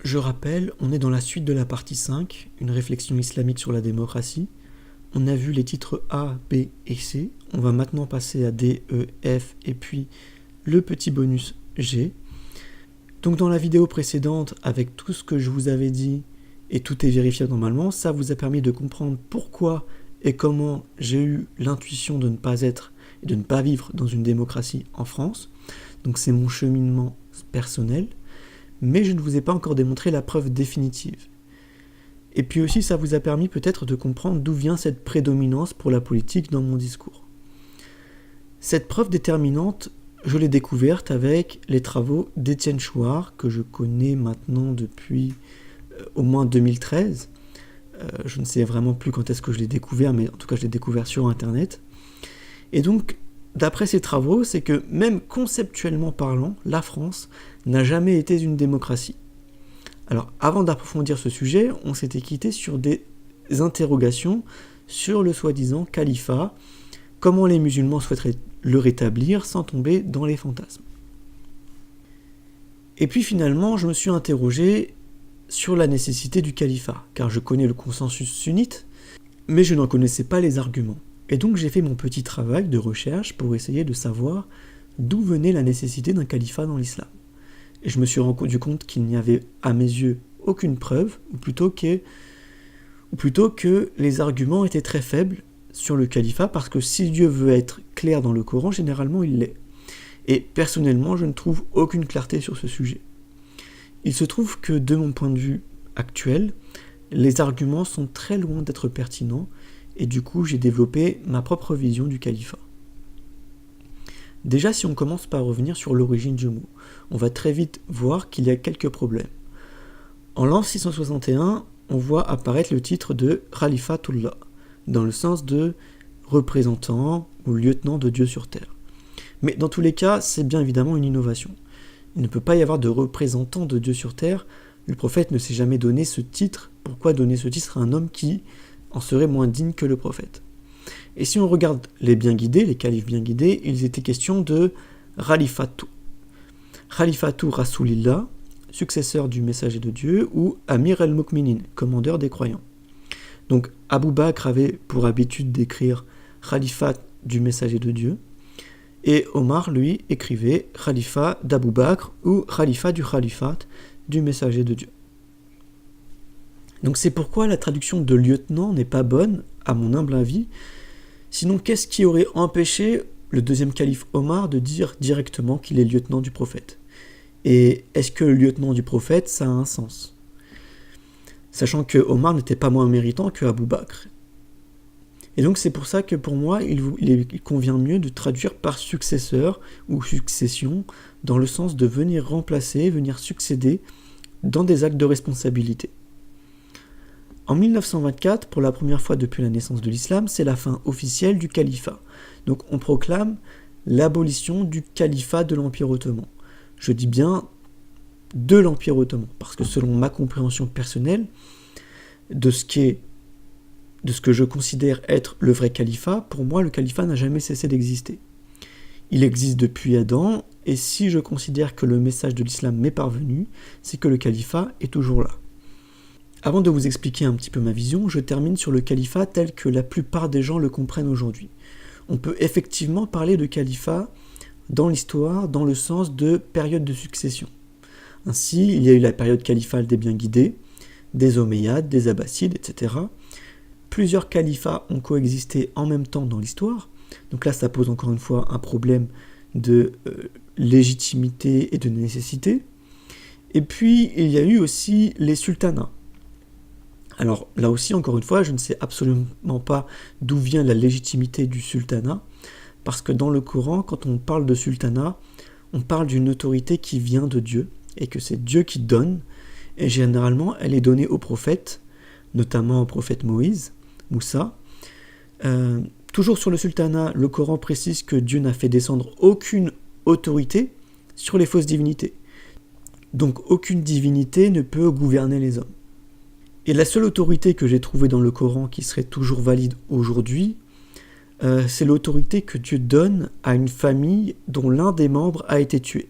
Je rappelle, on est dans la suite de la partie 5, une réflexion islamique sur la démocratie. On a vu les titres A, B et C. On va maintenant passer à D, E, F et puis le petit bonus G. Donc dans la vidéo précédente, avec tout ce que je vous avais dit, et tout est vérifié normalement, ça vous a permis de comprendre pourquoi et comment j'ai eu l'intuition de ne pas être et de ne pas vivre dans une démocratie en France. Donc c'est mon cheminement personnel, mais je ne vous ai pas encore démontré la preuve définitive. Et puis aussi ça vous a permis peut-être de comprendre d'où vient cette prédominance pour la politique dans mon discours. Cette preuve déterminante, je l'ai découverte avec les travaux d'Étienne Chouard, que je connais maintenant depuis au moins 2013. Je ne sais vraiment plus quand est-ce que je l'ai découvert, mais en tout cas je l'ai découvert sur Internet. Et donc, d'après ces travaux, c'est que même conceptuellement parlant, la France n'a jamais été une démocratie. Alors, avant d'approfondir ce sujet, on s'était quitté sur des interrogations sur le soi-disant califat, comment les musulmans souhaiteraient le rétablir sans tomber dans les fantasmes. Et puis finalement, je me suis interrogé sur la nécessité du califat, car je connais le consensus sunnite, mais je n'en connaissais pas les arguments. Et donc j'ai fait mon petit travail de recherche pour essayer de savoir d'où venait la nécessité d'un califat dans l'islam. Et je me suis rendu compte qu'il n'y avait, à mes yeux, aucune preuve, ou plutôt que les arguments étaient très faibles sur le califat, parce que si Dieu veut être clair dans le Coran, généralement il l'est. Et personnellement, je ne trouve aucune clarté sur ce sujet. Il se trouve que, de mon point de vue actuel, les arguments sont très loin d'être pertinents, et du coup j'ai développé ma propre vision du califat. Déjà, si on commence par revenir sur l'origine du mot, on va très vite voir qu'il y a quelques problèmes. En l'an 661, on voit apparaître le titre de Khalifatullah, dans le sens de représentant ou lieutenant de Dieu sur terre. Mais dans tous les cas, c'est bien évidemment une innovation. Il ne peut pas y avoir de représentant de Dieu sur terre. Le prophète ne s'est jamais donné ce titre. Pourquoi donner ce titre à un homme qui en serait moins digne que le prophète? Et si on regarde les bien guidés, les califes bien guidés, il était question de Khalifatu. Khalifatu Rasulillah, successeur du messager de Dieu, ou Amir al-Mu'minin, commandeur des croyants. Donc Abu Bakr avait pour habitude d'écrire Khalifat du messager de Dieu, et Omar, lui, écrivait Khalifa d'Abu Bakr ou Khalifa du Khalifat du messager de Dieu. Donc c'est pourquoi la traduction de lieutenant n'est pas bonne, à mon humble avis. Sinon, qu'est-ce qui aurait empêché le deuxième calife Omar de dire directement qu'il est lieutenant du prophète? Et est-ce que le lieutenant du prophète, ça a un sens? Sachant que Omar n'était pas moins méritant que Abu Bakr. Et donc c'est pour ça que pour moi, il convient mieux de traduire par successeur ou succession, dans le sens de venir remplacer, venir succéder dans des actes de responsabilité. En 1924, pour la première fois depuis la naissance de l'islam, c'est la fin officielle du califat. Donc on proclame l'abolition du califat de l'Empire ottoman. Je dis bien de l'Empire ottoman, parce que selon ma compréhension personnelle de ce que je considère être le vrai califat, pour moi le califat n'a jamais cessé d'exister. Il existe depuis Adam, et si je considère que le message de l'islam m'est parvenu, c'est que le califat est toujours là. Avant de vous expliquer un petit peu ma vision, je termine sur le califat tel que la plupart des gens le comprennent aujourd'hui. On peut effectivement parler de califat dans l'histoire, dans le sens de période de succession. Ainsi, il y a eu la période califale des bien guidés, des Omeyyades, des Abbassides, etc. Plusieurs califats ont coexisté en même temps dans l'histoire. Donc là, ça pose encore une fois un problème de légitimité et de nécessité. Et puis, il y a eu aussi les sultanats. Alors là aussi, encore une fois, je ne sais absolument pas d'où vient la légitimité du sultanat, parce que dans le Coran, quand on parle de sultanat, on parle d'une autorité qui vient de Dieu, et que c'est Dieu qui donne, et généralement, elle est donnée aux prophètes, notamment au prophète Moïse, Moussa. Toujours sur le sultanat, le Coran précise que Dieu n'a fait descendre aucune autorité sur les fausses divinités. Donc aucune divinité ne peut gouverner les hommes. Et la seule autorité que j'ai trouvée dans le Coran qui serait toujours valide aujourd'hui, c'est l'autorité que Dieu donne à une famille dont l'un des membres a été tué.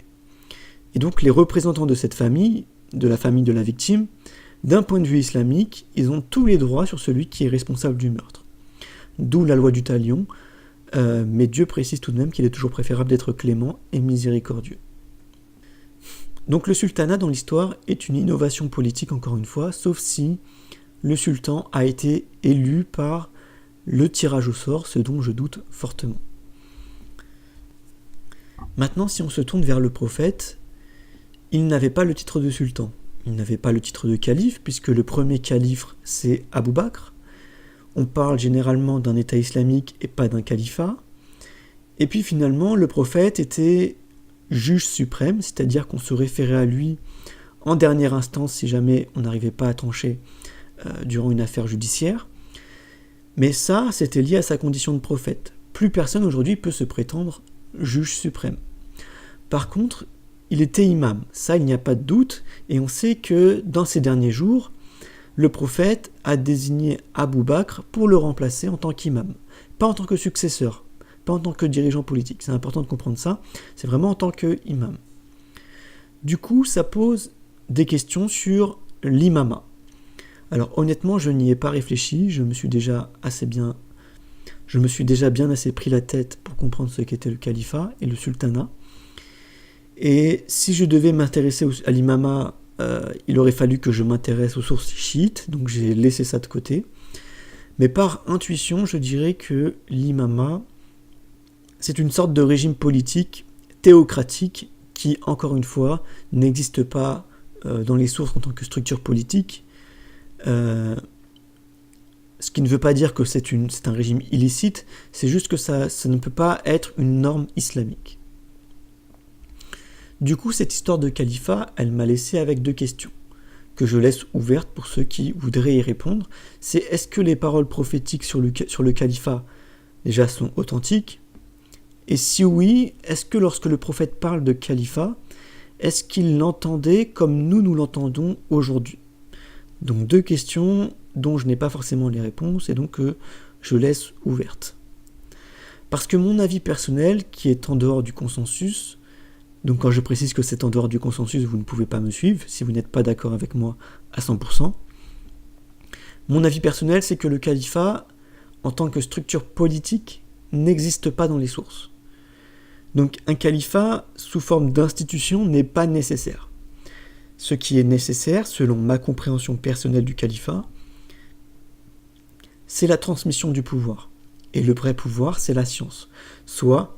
Et donc les représentants de cette famille de la famille de la victime, d'un point de vue islamique, ils ont tous les droits sur celui qui est responsable du meurtre. D'où la loi du talion, mais Dieu précise tout de même qu'il est toujours préférable d'être clément et miséricordieux. Donc le sultanat dans l'histoire est une innovation politique encore une fois, sauf si le sultan a été élu par le tirage au sort, ce dont je doute fortement. Maintenant, si on se tourne vers le prophète, il n'avait pas le titre de sultan, il n'avait pas le titre de calife, puisque le premier calife c'est Abou Bakr. On parle généralement d'un État islamique et pas d'un califat. Et puis finalement, le prophète était juge suprême, c'est-à-dire qu'on se référait à lui en dernière instance si jamais on n'arrivait pas à trancher durant une affaire judiciaire. Mais ça, c'était lié à sa condition de prophète. Plus personne aujourd'hui peut se prétendre juge suprême. Par contre, il était imam, ça il n'y a pas de doute, et on sait que dans ces derniers jours, le prophète a désigné Abou Bakr pour le remplacer en tant qu'imam, pas en tant que successeur, pas en tant que dirigeant politique, c'est important de comprendre ça, c'est vraiment en tant qu'imam. Du coup, ça pose des questions sur l'imama. Alors honnêtement, je n'y ai pas réfléchi, je me suis déjà bien assez pris la tête pour comprendre ce qu'était le califat et le sultanat. Et si je devais m'intéresser à l'imama, il aurait fallu que je m'intéresse aux sources chiites, donc j'ai laissé ça de côté. Mais par intuition, je dirais que l'imama, c'est une sorte de régime politique théocratique qui, encore une fois, n'existe pas dans les sources en tant que structure politique. Ce qui ne veut pas dire que c'est un régime illicite, c'est juste que ça ne peut pas être une norme islamique. Du coup, cette histoire de califat, elle m'a laissé avec deux questions, que je laisse ouvertes pour ceux qui voudraient y répondre. C'est est-ce que les paroles prophétiques sur le califat, déjà, sont authentiques ? Et si oui, est-ce que lorsque le prophète parle de califat, est-ce qu'il l'entendait comme nous l'entendons aujourd'hui ? Donc deux questions dont je n'ai pas forcément les réponses et donc que je laisse ouvertes. Parce que mon avis personnel, qui est en dehors du consensus, donc quand je précise que c'est en dehors du consensus, vous ne pouvez pas me suivre si vous n'êtes pas d'accord avec moi à 100%. Mon avis personnel, c'est que le califat, en tant que structure politique, n'existe pas dans les sources. Donc un califat sous forme d'institution n'est pas nécessaire. Ce qui est nécessaire, selon ma compréhension personnelle du califat, c'est la transmission du pouvoir. Et le vrai pouvoir, c'est la science, soit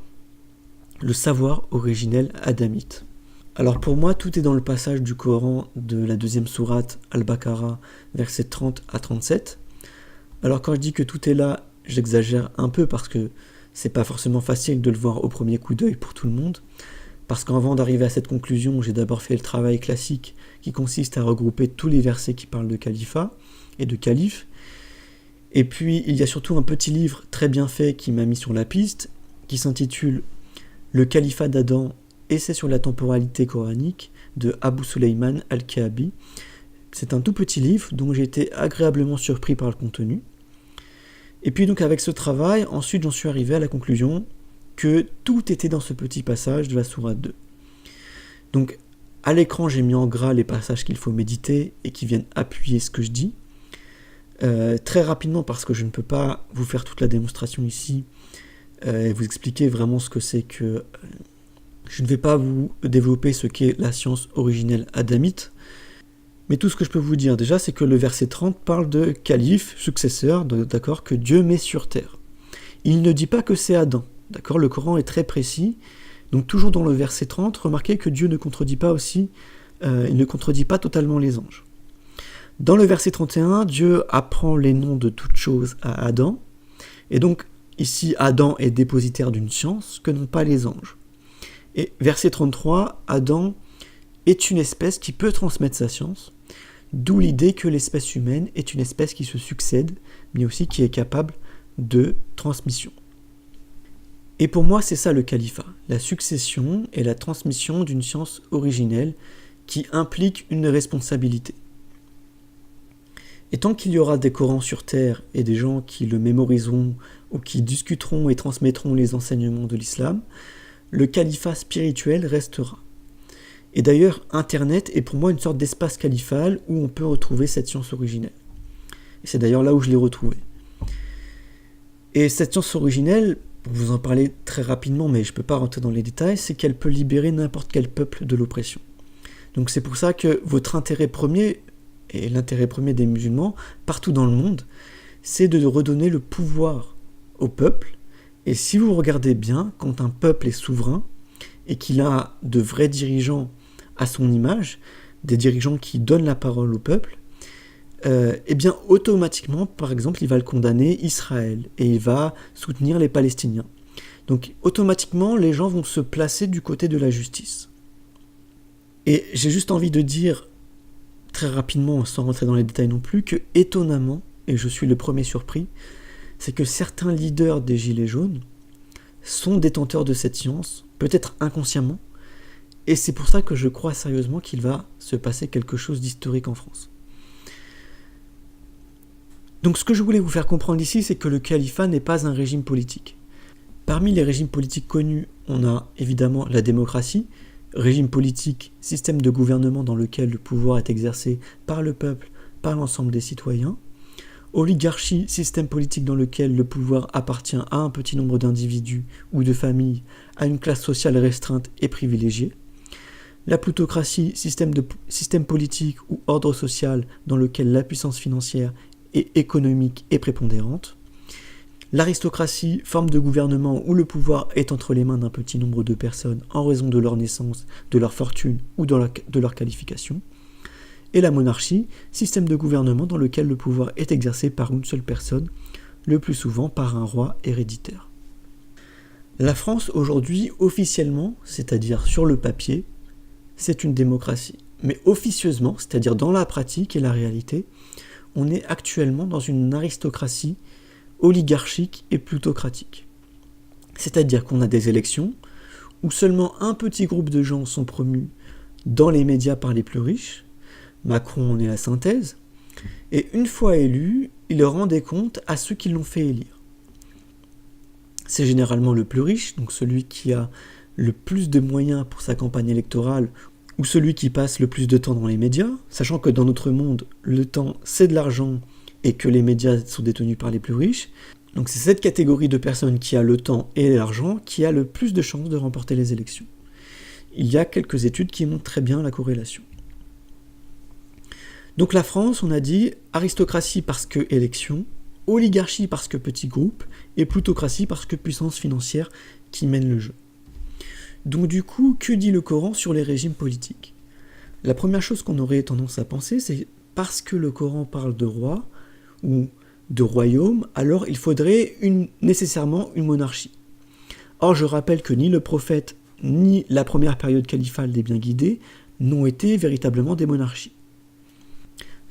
le savoir originel adamite. Alors pour moi, tout est dans le passage du Coran de la deuxième sourate Al-Baqarah, versets 30 à 37. Alors quand je dis que tout est là, j'exagère un peu parce que c'est pas forcément facile de le voir au premier coup d'œil pour tout le monde. Parce qu'avant d'arriver à cette conclusion, j'ai d'abord fait le travail classique qui consiste à regrouper tous les versets qui parlent de califat et de calife. Et puis il y a surtout un petit livre très bien fait qui m'a mis sur la piste, qui s'intitule Le califat d'Adam, essai sur la temporalité coranique de Abu Suleyman al-Kaabi. C'est un tout petit livre dont j'ai été agréablement surpris par le contenu. Et puis donc avec ce travail, ensuite j'en suis arrivé à la conclusion que tout était dans ce petit passage de la sourate 2. Donc à l'écran j'ai mis en gras les passages qu'il faut méditer et qui viennent appuyer ce que je dis. Très rapidement parce que je ne peux pas vous faire toute la démonstration ici et vous expliquer vraiment ce que c'est que... je ne vais pas vous développer ce qu'est la science originelle adamite, mais tout ce que je peux vous dire déjà, c'est que le verset 30 parle de calife, successeur, d'accord, que Dieu met sur terre. Il ne dit pas que c'est Adam, d'accord, le Coran est très précis, donc toujours dans le verset 30, remarquez que Dieu ne contredit pas aussi, il ne contredit pas totalement les anges. Dans le verset 31, Dieu apprend les noms de toutes choses à Adam, et donc ici Adam est dépositaire d'une science que n'ont pas les anges. Et verset 33, Adam est une espèce qui peut transmettre sa science, d'où l'idée que l'espèce humaine est une espèce qui se succède, mais aussi qui est capable de transmission. Et pour moi, c'est ça le califat, la succession et la transmission d'une science originelle qui implique une responsabilité. Et tant qu'il y aura des Corans sur terre et des gens qui le mémoriseront ou qui discuteront et transmettront les enseignements de l'islam, le califat spirituel restera. Et d'ailleurs, Internet est pour moi une sorte d'espace califal où on peut retrouver cette science originelle. Et c'est d'ailleurs là où je l'ai retrouvée. Et cette science originelle, pour vous en parler très rapidement, mais je ne peux pas rentrer dans les détails, c'est qu'elle peut libérer n'importe quel peuple de l'oppression. Donc c'est pour ça que votre intérêt premier, et l'intérêt premier des musulmans, partout dans le monde, c'est de redonner le pouvoir au peuple. Et si vous regardez bien, quand un peuple est souverain, et qu'il a de vrais dirigeants à son image, des dirigeants qui donnent la parole au peuple, eh bien automatiquement, par exemple, il va le condamner Israël et il va soutenir les Palestiniens. Donc automatiquement, les gens vont se placer du côté de la justice. Et j'ai juste envie de dire, très rapidement, sans rentrer dans les détails non plus, que étonnamment, et je suis le premier surpris, c'est que certains leaders des Gilets jaunes sont détenteurs de cette science, peut-être inconsciemment, et c'est pour ça que je crois sérieusement qu'il va se passer quelque chose d'historique en France. Donc ce que je voulais vous faire comprendre ici, c'est que le califat n'est pas un régime politique. Parmi les régimes politiques connus, on a évidemment la démocratie, régime politique, système de gouvernement dans lequel le pouvoir est exercé par le peuple, par l'ensemble des citoyens. Oligarchie, système politique dans lequel le pouvoir appartient à un petit nombre d'individus ou de familles, à une classe sociale restreinte et privilégiée. La plutocratie, système politique ou ordre social dans lequel la puissance financière et économique est prépondérante. L'aristocratie, forme de gouvernement où le pouvoir est entre les mains d'un petit nombre de personnes en raison de leur naissance, de leur fortune ou de leur qualification. Et la monarchie, système de gouvernement dans lequel le pouvoir est exercé par une seule personne, le plus souvent par un roi héréditaire. La France aujourd'hui, officiellement, c'est-à-dire sur le papier, c'est une démocratie. Mais officieusement, c'est-à-dire dans la pratique et la réalité, on est actuellement dans une aristocratie oligarchique et plutocratique. C'est-à-dire qu'on a des élections où seulement un petit groupe de gens sont promus dans les médias par les plus riches. Macron en est la synthèse. Et une fois élus, il rend des comptes à ceux qui l'ont fait élire. C'est généralement le plus riche, donc celui qui a le plus de moyens pour sa campagne électorale ou celui qui passe le plus de temps dans les médias, sachant que dans notre monde, le temps c'est de l'argent et que les médias sont détenus par les plus riches. Donc c'est cette catégorie de personnes qui a le temps et l'argent qui a le plus de chances de remporter les élections. Il y a quelques études qui montrent très bien la corrélation. Donc la France, on a dit aristocratie parce que élection, oligarchie parce que petit groupe, et plutocratie parce que puissance financière qui mène le jeu. Donc du coup, que dit le Coran sur les régimes politiques ? La première chose qu'on aurait tendance à penser, c'est parce que le Coran parle de roi ou de royaume, alors il faudrait nécessairement une monarchie. Or, je rappelle que ni le prophète, ni la première période califale des bien guidés n'ont été véritablement des monarchies.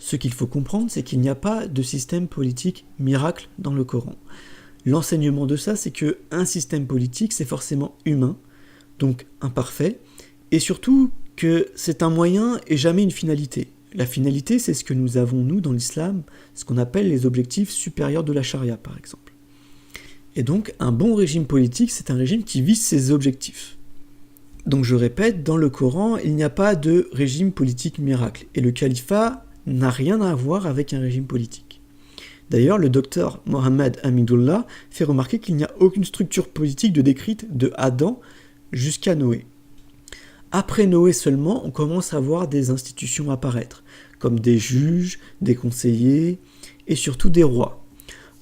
Ce qu'il faut comprendre, c'est qu'il n'y a pas de système politique miracle dans le Coran. L'enseignement de ça, c'est qu'un système politique, c'est forcément humain, donc imparfait, et surtout que c'est un moyen et jamais une finalité. La finalité, c'est ce que nous avons, nous, dans l'islam, ce qu'on appelle les objectifs supérieurs de la charia, par exemple. Et donc, un bon régime politique, c'est un régime qui vise ses objectifs. Donc, je répète, dans le Coran, il n'y a pas de régime politique miracle, et le califat n'a rien à voir avec un régime politique. D'ailleurs, le docteur Mohamed Hamidullah fait remarquer qu'il n'y a aucune structure politique de décrite de Adam jusqu'à Noé. Après Noé seulement, on commence à voir des institutions apparaître, comme des juges, des conseillers, et surtout des rois.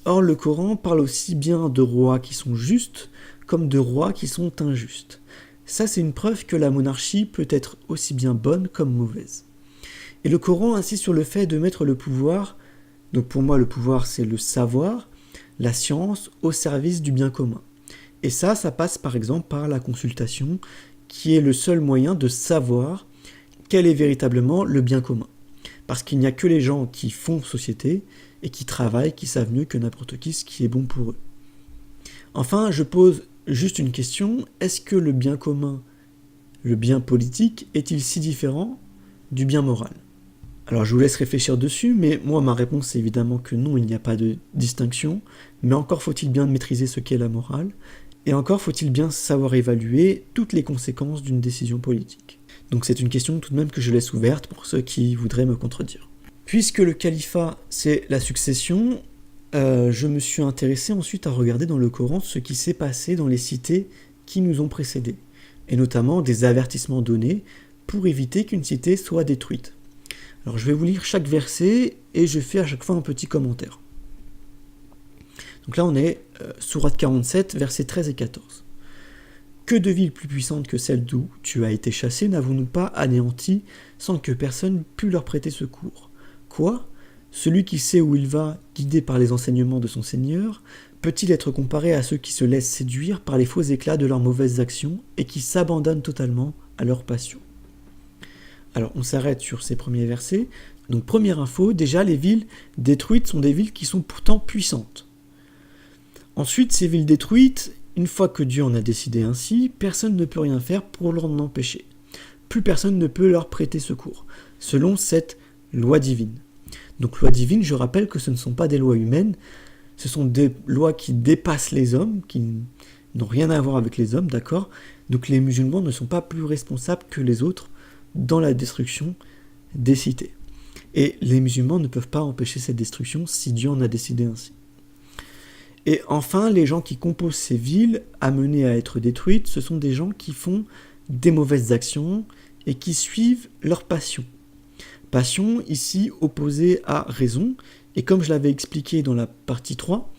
Or, le Coran parle aussi bien de rois qui sont justes, comme de rois qui sont injustes. Ça, c'est une preuve que la monarchie peut être aussi bien bonne comme mauvaise. Et le Coran insiste sur le fait de mettre le pouvoir, donc pour moi le pouvoir c'est le savoir, la science, au service du bien commun. Et ça passe par exemple par la consultation, qui est le seul moyen de savoir quel est véritablement le bien commun. Parce qu'il n'y a que les gens qui font société et qui travaillent, qui savent mieux que n'importe qui ce qui est bon pour eux. Enfin, je pose juste une question, est-ce que le bien commun, le bien politique, est-il si différent du bien moral ? Alors je vous laisse réfléchir dessus, mais moi ma réponse c'est évidemment que non, il n'y a pas de distinction, mais encore faut-il bien maîtriser ce qu'est la morale, et encore faut-il bien savoir évaluer toutes les conséquences d'une décision politique. Donc c'est une question tout de même que je laisse ouverte pour ceux qui voudraient me contredire. Puisque le califat, c'est la succession, je me suis intéressé ensuite à regarder dans le Coran ce qui s'est passé dans les cités qui nous ont précédés, et notamment des avertissements donnés pour éviter qu'une cité soit détruite. Alors je vais vous lire chaque verset et je fais à chaque fois un petit commentaire. Donc là on est sourate 47, versets 13 et 14. Que de villes plus puissantes que celle d'où tu as été chassé n'avons-nous pas anéanties sans que personne pût leur prêter secours? Quoi? Celui qui sait où il va, guidé par les enseignements de son Seigneur, peut-il être comparé à ceux qui se laissent séduire par les faux éclats de leurs mauvaises actions et qui s'abandonnent totalement à leurs passions? Alors on s'arrête sur ces premiers versets. Donc première info, déjà les villes détruites sont des villes qui sont pourtant puissantes. Ensuite, ces villes détruites, une fois que Dieu en a décidé ainsi, personne ne peut rien faire pour l'en empêcher. Plus personne ne peut leur prêter secours, selon cette loi divine. Donc loi divine, je rappelle que ce ne sont pas des lois humaines, ce sont des lois qui dépassent les hommes, qui n'ont rien à voir avec les hommes, d'accord? Donc les musulmans ne sont pas plus responsables que les autres dans la destruction des cités. Et les musulmans ne peuvent pas empêcher cette destruction si Dieu en a décidé ainsi. Et enfin, les gens qui composent ces villes amenées à être détruites, ce sont des gens qui font des mauvaises actions et qui suivent leur passion. Passion, ici, opposée à raison. Et comme je l'avais expliqué dans la partie 3,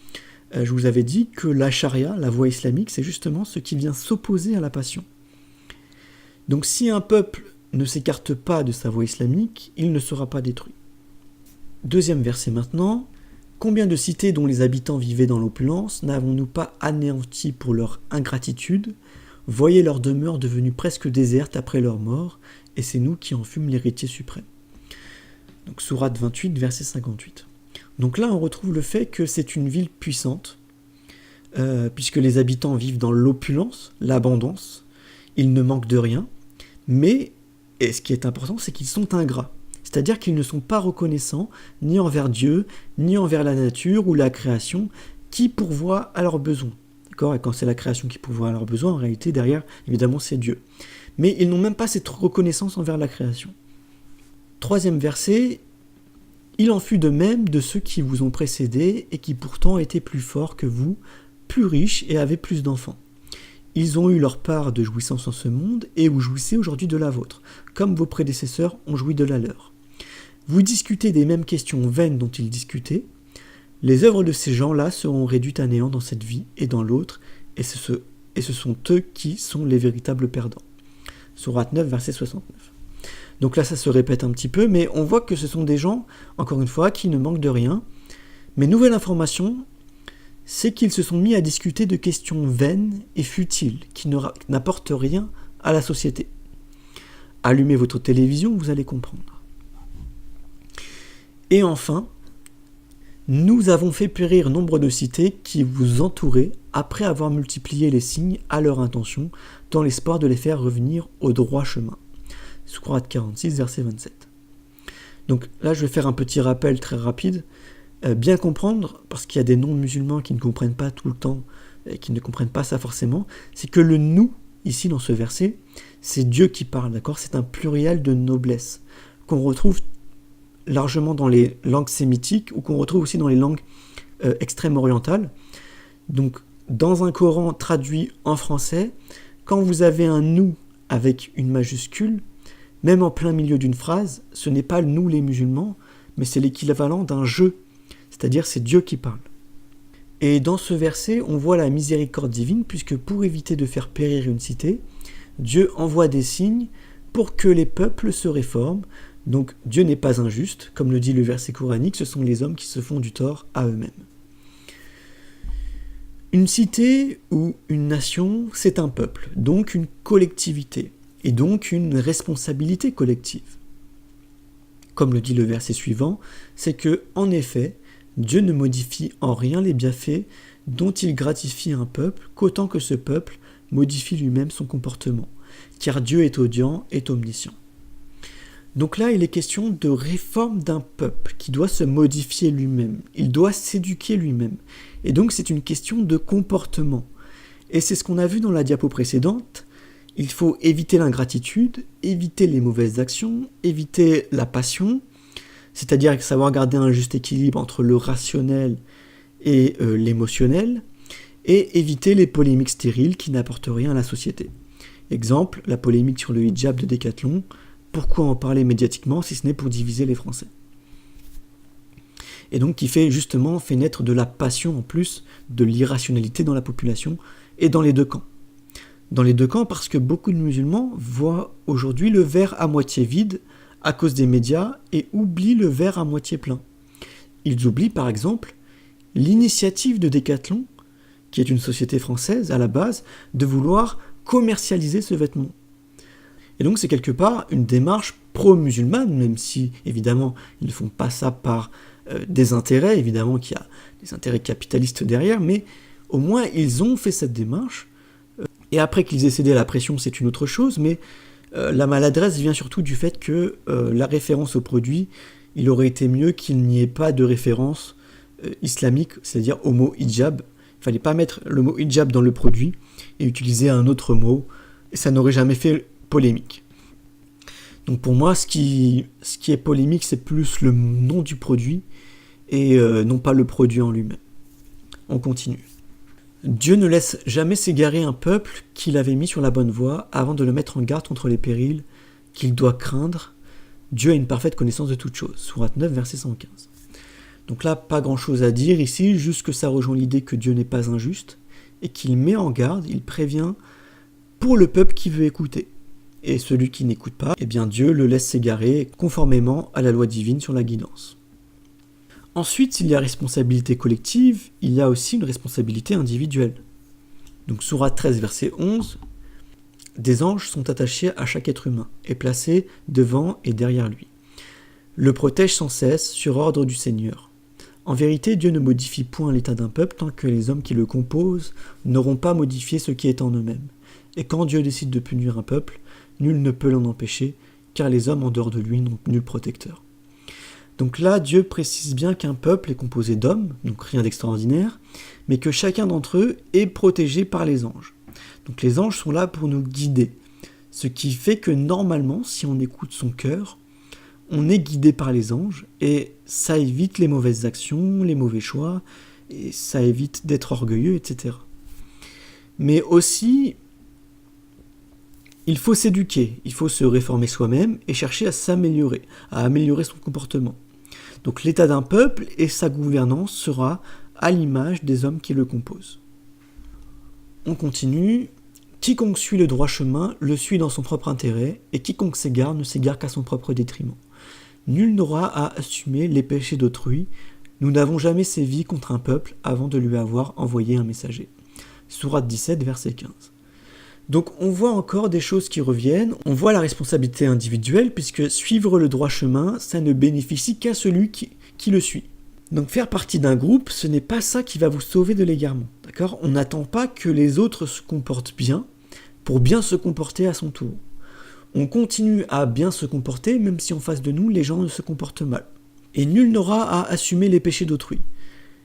je vous avais dit que la charia, la voie islamique, c'est justement ce qui vient s'opposer à la passion. Donc si un peuple ne s'écarte pas de sa voie islamique, il ne sera pas détruit. Deuxième verset maintenant. Combien de cités dont les habitants vivaient dans l'opulence n'avons-nous pas anéantis pour leur ingratitude? Voyez leur demeure devenue presque déserte après leur mort, et c'est nous qui en fûmes l'héritier suprême. Donc sourate 28, verset 58. Donc là on retrouve le fait que c'est une ville puissante, puisque les habitants vivent dans l'opulence, l'abondance, ils ne manquent de rien, mais, et ce qui est important, c'est qu'ils sont ingrats. C'est-à-dire qu'ils ne sont pas reconnaissants ni envers Dieu, ni envers la nature ou la création qui pourvoit à leurs besoins. D'accord ? Et quand c'est la création qui pourvoit à leurs besoins, en réalité, derrière, évidemment, c'est Dieu. Mais ils n'ont même pas cette reconnaissance envers la création. Troisième verset, il en fut de même de ceux qui vous ont précédés et qui pourtant étaient plus forts que vous, plus riches et avaient plus d'enfants. Ils ont eu leur part de jouissance en ce monde et vous jouissez aujourd'hui de la vôtre, comme vos prédécesseurs ont joui de la leur. Vous discutez des mêmes questions vaines dont ils discutaient. Les œuvres de ces gens-là seront réduites à néant dans cette vie et dans l'autre, et ce sont eux qui sont les véritables perdants. Sourate 9, verset 69. Donc là, ça se répète un petit peu, mais on voit que ce sont des gens, encore une fois, qui ne manquent de rien. Mais nouvelle information, c'est qu'ils se sont mis à discuter de questions vaines et futiles, qui n'apportent rien à la société. Allumez votre télévision, vous allez comprendre. Et enfin, nous avons fait périr nombre de cités qui vous entouraient après avoir multiplié les signes à leur intention, dans l'espoir de les faire revenir au droit chemin. Sourate 46, verset 27. Donc là, je vais faire un petit rappel très rapide. Bien comprendre, parce qu'il y a des non-musulmans qui ne comprennent pas tout le temps, et qui ne comprennent pas ça forcément, c'est que le « nous », ici dans ce verset, c'est Dieu qui parle, d'accord ? C'est un pluriel de noblesse, qu'on retrouve largement dans les langues sémitiques, ou qu'on retrouve aussi dans les langues extrême-orientales. Donc, dans un Coran traduit en français, quand vous avez un « nous » avec une majuscule, même en plein milieu d'une phrase, ce n'est pas « nous les musulmans », mais c'est l'équivalent d'un « je », c'est-à-dire c'est Dieu qui parle. Et dans ce verset, on voit la miséricorde divine, puisque pour éviter de faire périr une cité, Dieu envoie des signes pour que les peuples se réforment. Donc Dieu n'est pas injuste, comme le dit le verset coranique, ce sont les hommes qui se font du tort à eux-mêmes. Une cité ou une nation, c'est un peuple, donc une collectivité, et donc une responsabilité collective. Comme le dit le verset suivant, c'est que, en effet, Dieu ne modifie en rien les bienfaits dont il gratifie un peuple, qu'autant que ce peuple modifie lui-même son comportement, car Dieu est audient et omniscient. Donc là, il est question de réforme d'un peuple qui doit se modifier lui-même, il doit s'éduquer lui-même, et donc c'est une question de comportement. Et c'est ce qu'on a vu dans la diapo précédente, Il faut éviter l'ingratitude, éviter les mauvaises actions, éviter la passion, c'est-à-dire savoir garder un juste équilibre entre le rationnel et l'émotionnel, et éviter les polémiques stériles qui n'apportent rien à la société. Exemple, la polémique sur le hijab de Décathlon. Pourquoi en parler médiatiquement si ce n'est pour diviser les Français? Et donc qui fait naître de la passion en plus de l'irrationalité dans la population et dans les deux camps. Dans les deux camps parce que beaucoup de musulmans voient aujourd'hui le verre à moitié vide à cause des médias et oublient le verre à moitié plein. Ils oublient par exemple l'initiative de Décathlon, qui est une société française à la base, de vouloir commercialiser ce vêtement. Et donc c'est quelque part une démarche pro-musulmane, même si évidemment ils ne font pas ça par des intérêts, évidemment qu'il y a des intérêts capitalistes derrière, mais au moins ils ont fait cette démarche. Et après qu'ils aient cédé à la pression, c'est une autre chose, mais la maladresse vient surtout du fait que la référence au produit, il aurait été mieux qu'il n'y ait pas de référence islamique, c'est-à-dire au mot hijab. Il ne fallait pas mettre le mot hijab dans le produit et utiliser un autre mot, et ça n'aurait jamais fait polémique. Donc pour moi, ce qui est polémique, c'est plus le nom du produit et non pas le produit en lui-même. On continue. Dieu ne laisse jamais s'égarer un peuple qu'il avait mis sur la bonne voie avant de le mettre en garde contre les périls qu'il doit craindre. Dieu a une parfaite connaissance de toutes choses. Sourate 9, verset 115. Donc là, pas grand-chose à dire ici, juste que ça rejoint l'idée que Dieu n'est pas injuste et qu'il met en garde, il prévient pour le peuple qui veut écouter. Et celui qui n'écoute pas, eh bien Dieu le laisse s'égarer conformément à la loi divine sur la guidance. Ensuite, s'il y a responsabilité collective, il y a aussi une responsabilité individuelle. Donc sourate 13, verset 11, des anges sont attachés à chaque être humain et placés devant et derrière lui. Le protège sans cesse sur ordre du Seigneur. En vérité, Dieu ne modifie point l'état d'un peuple tant que les hommes qui le composent n'auront pas modifié ce qui est en eux-mêmes. Et quand Dieu décide de punir un peuple, nul ne peut l'en empêcher, car les hommes en dehors de lui n'ont nul protecteur. Donc là, Dieu précise bien qu'un peuple est composé d'hommes, donc rien d'extraordinaire, mais que chacun d'entre eux est protégé par les anges. Donc les anges sont là pour nous guider, ce qui fait que normalement, si on écoute son cœur, on est guidé par les anges, et ça évite les mauvaises actions, les mauvais choix, et ça évite d'être orgueilleux, etc. Mais aussi, il faut s'éduquer, il faut se réformer soi-même et chercher à s'améliorer, à améliorer son comportement. Donc l'état d'un peuple et sa gouvernance sera à l'image des hommes qui le composent. On continue. Quiconque suit le droit chemin le suit dans son propre intérêt, et quiconque s'égare ne s'égare qu'à son propre détriment. Nul n'aura à assumer les péchés d'autrui. Nous n'avons jamais sévi contre un peuple avant de lui avoir envoyé un messager. Sourate 17, verset 15. Donc on voit encore des choses qui reviennent, on voit la responsabilité individuelle, puisque suivre le droit chemin, ça ne bénéficie qu'à celui qui le suit. Donc faire partie d'un groupe, ce n'est pas ça qui va vous sauver de l'égarement, d'accord ? On n'attend pas que les autres se comportent bien pour bien se comporter à son tour. On continue à bien se comporter, même si en face de nous, les gens se comportent mal. Et nul n'aura à assumer les péchés d'autrui.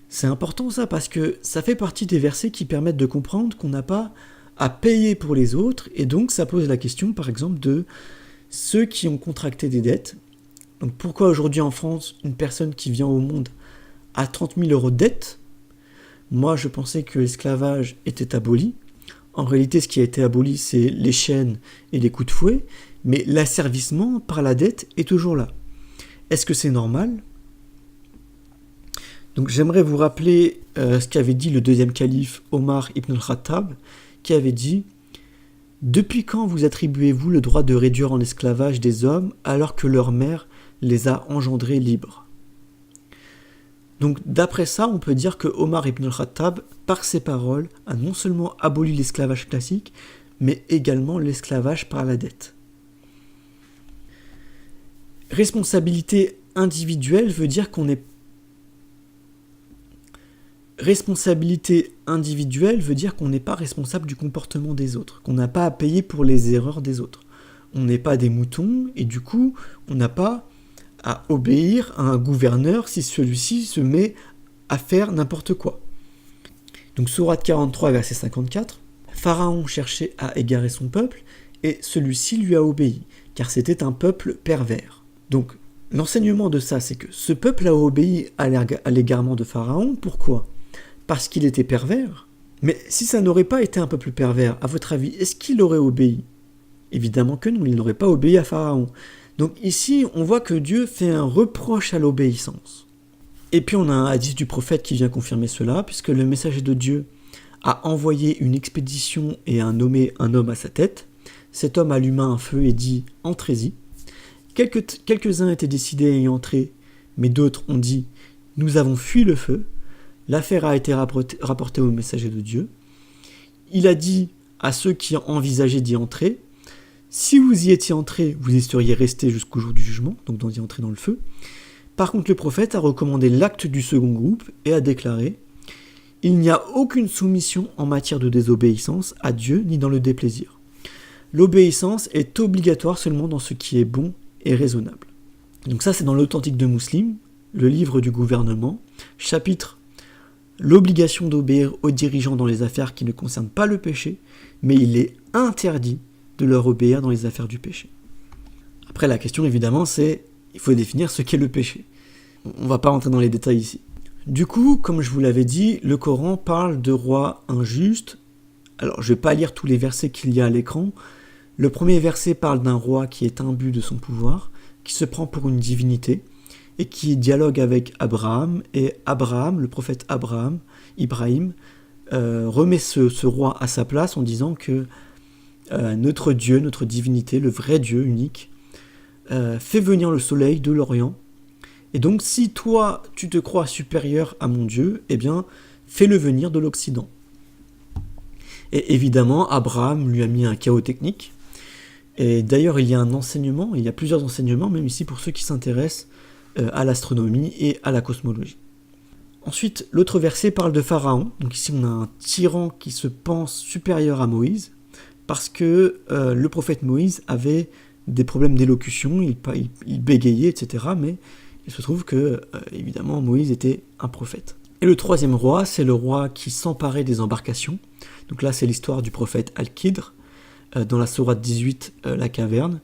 C'est important ça, parce que ça fait partie des versets qui permettent de comprendre qu'on n'a pas à payer pour les autres, et donc ça pose la question par exemple de ceux qui ont contracté des dettes. Donc pourquoi aujourd'hui en France, une personne qui vient au monde a 30 000 euros de dette? Moi je pensais que l'esclavage était aboli. En réalité ce qui a été aboli c'est les chaînes et les coups de fouet, mais l'asservissement par la dette est toujours là. Est-ce que c'est normal? Donc j'aimerais vous rappeler ce qu'avait dit le deuxième calife Omar ibn al-Khattab, qui avait dit « Depuis quand vous attribuez-vous le droit de réduire en esclavage des hommes alors que leur mère les a engendrés libres ?» Donc d'après ça, on peut dire que Omar ibn al-Khattab, par ses paroles, a non seulement aboli l'esclavage classique, mais également l'esclavage par la dette. Responsabilité individuelle veut dire qu'on est Responsabilité individuelle veut dire qu'on n'est pas responsable du comportement des autres, qu'on n'a pas à payer pour les erreurs des autres. On n'est pas des moutons et du coup, on n'a pas à obéir à un gouverneur si celui-ci se met à faire n'importe quoi. Donc sourate 43, verset 54, Pharaon cherchait à égarer son peuple et celui-ci lui a obéi, car c'était un peuple pervers. Donc, l'enseignement de ça, c'est que ce peuple a obéi à l'égarement de Pharaon. Pourquoi ? Parce qu'il était pervers. Mais si ça n'aurait pas été un peuple pervers, à votre avis, est-ce qu'il aurait obéi ? Évidemment que non, il n'aurait pas obéi à Pharaon. Donc ici, on voit que Dieu fait un reproche à l'obéissance. Et puis on a un hadith du prophète qui vient confirmer cela, puisque le messager de Dieu a envoyé une expédition et a nommé un homme à sa tête. Cet homme alluma un feu et dit « Entrez-y ». Quelques-uns étaient décidés à y entrer, mais d'autres ont dit « Nous avons fui le feu ». L'affaire a été rapportée au messager de Dieu. Il a dit à ceux qui envisageaient d'y entrer « Si vous y étiez entrés, vous y seriez restés jusqu'au jour du jugement », donc d'y entrer dans le feu. Par contre, le prophète a recommandé l'acte du second groupe et a déclaré « Il n'y a aucune soumission en matière de désobéissance à Dieu ni dans le déplaisir. L'obéissance est obligatoire seulement dans ce qui est bon et raisonnable. » Donc ça, c'est dans l'Authentique de Muslim, le livre du gouvernement, chapitre « L'obligation d'obéir aux dirigeants dans les affaires qui ne concernent pas le péché, mais il est interdit de leur obéir dans les affaires du péché. » Après, la question, évidemment, c'est il faut définir ce qu'est le péché. On ne va pas rentrer dans les détails ici. Du coup, comme je vous l'avais dit, le Coran parle de rois injustes. Alors, je ne vais pas lire tous les versets qu'il y a à l'écran. Le premier verset parle d'un roi qui est imbu de son pouvoir, qui se prend pour une divinité, et qui dialogue avec Abraham. Et Abraham, le prophète Ibrahim, remet ce roi à sa place en disant que notre Dieu, notre divinité, le vrai Dieu unique, fait venir le soleil de l'Orient. Et donc, si toi, tu te crois supérieur à mon Dieu, eh bien, fais-le venir de l'Occident. Et évidemment, Abraham lui a mis un chaos technique. Et d'ailleurs, il y a plusieurs enseignements, même ici pour ceux qui s'intéressent à l'astronomie et à la cosmologie. Ensuite, l'autre verset parle de Pharaon. Donc ici, on a un tyran qui se pense supérieur à Moïse, parce que le prophète Moïse avait des problèmes d'élocution, il bégayait, etc. Mais il se trouve que, évidemment, Moïse était un prophète. Et le troisième roi, c'est le roi qui s'emparait des embarcations. Donc là, c'est l'histoire du prophète Al-Qidr, dans la sourate 18, la caverne.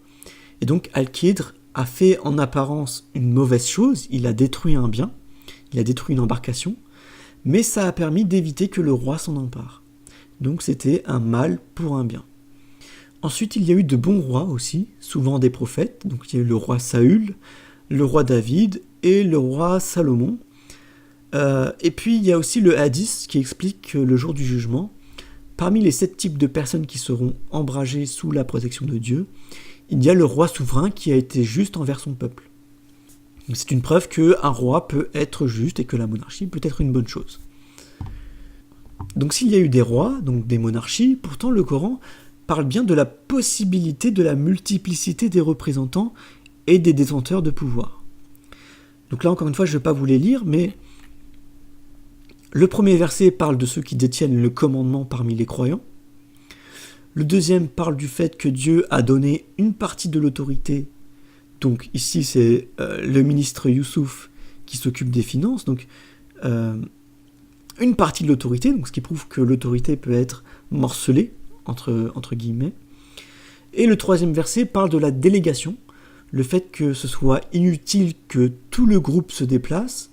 Et donc, Al-Qidr a fait en apparence une mauvaise chose, il a détruit un bien, il a détruit une embarcation, mais ça a permis d'éviter que le roi s'en empare. Donc c'était un mal pour un bien. Ensuite, il y a eu de bons rois aussi, souvent des prophètes. Donc il y a eu le roi Saül, le roi David et le roi Salomon. Et puis il y a aussi le hadith qui explique que le jour du jugement, parmi les 7 types de personnes qui seront ombragées sous la protection de Dieu, il y a le roi souverain qui a été juste envers son peuple. Donc c'est une preuve qu'un roi peut être juste et que la monarchie peut être une bonne chose. Donc s'il y a eu des rois, donc des monarchies, pourtant le Coran parle bien de la possibilité de la multiplicité des représentants et des détenteurs de pouvoir. Donc là, encore une fois, je ne vais pas vous les lire, mais le premier verset parle de ceux qui détiennent le commandement parmi les croyants. Le deuxième parle du fait que Dieu a donné une partie de l'autorité. Donc ici, c'est le ministre Youssouf qui s'occupe des finances. Donc une partie de l'autorité, donc ce qui prouve que l'autorité peut être morcelée, entre guillemets. Et le troisième verset parle de la délégation, le fait que ce soit inutile que tout le groupe se déplace,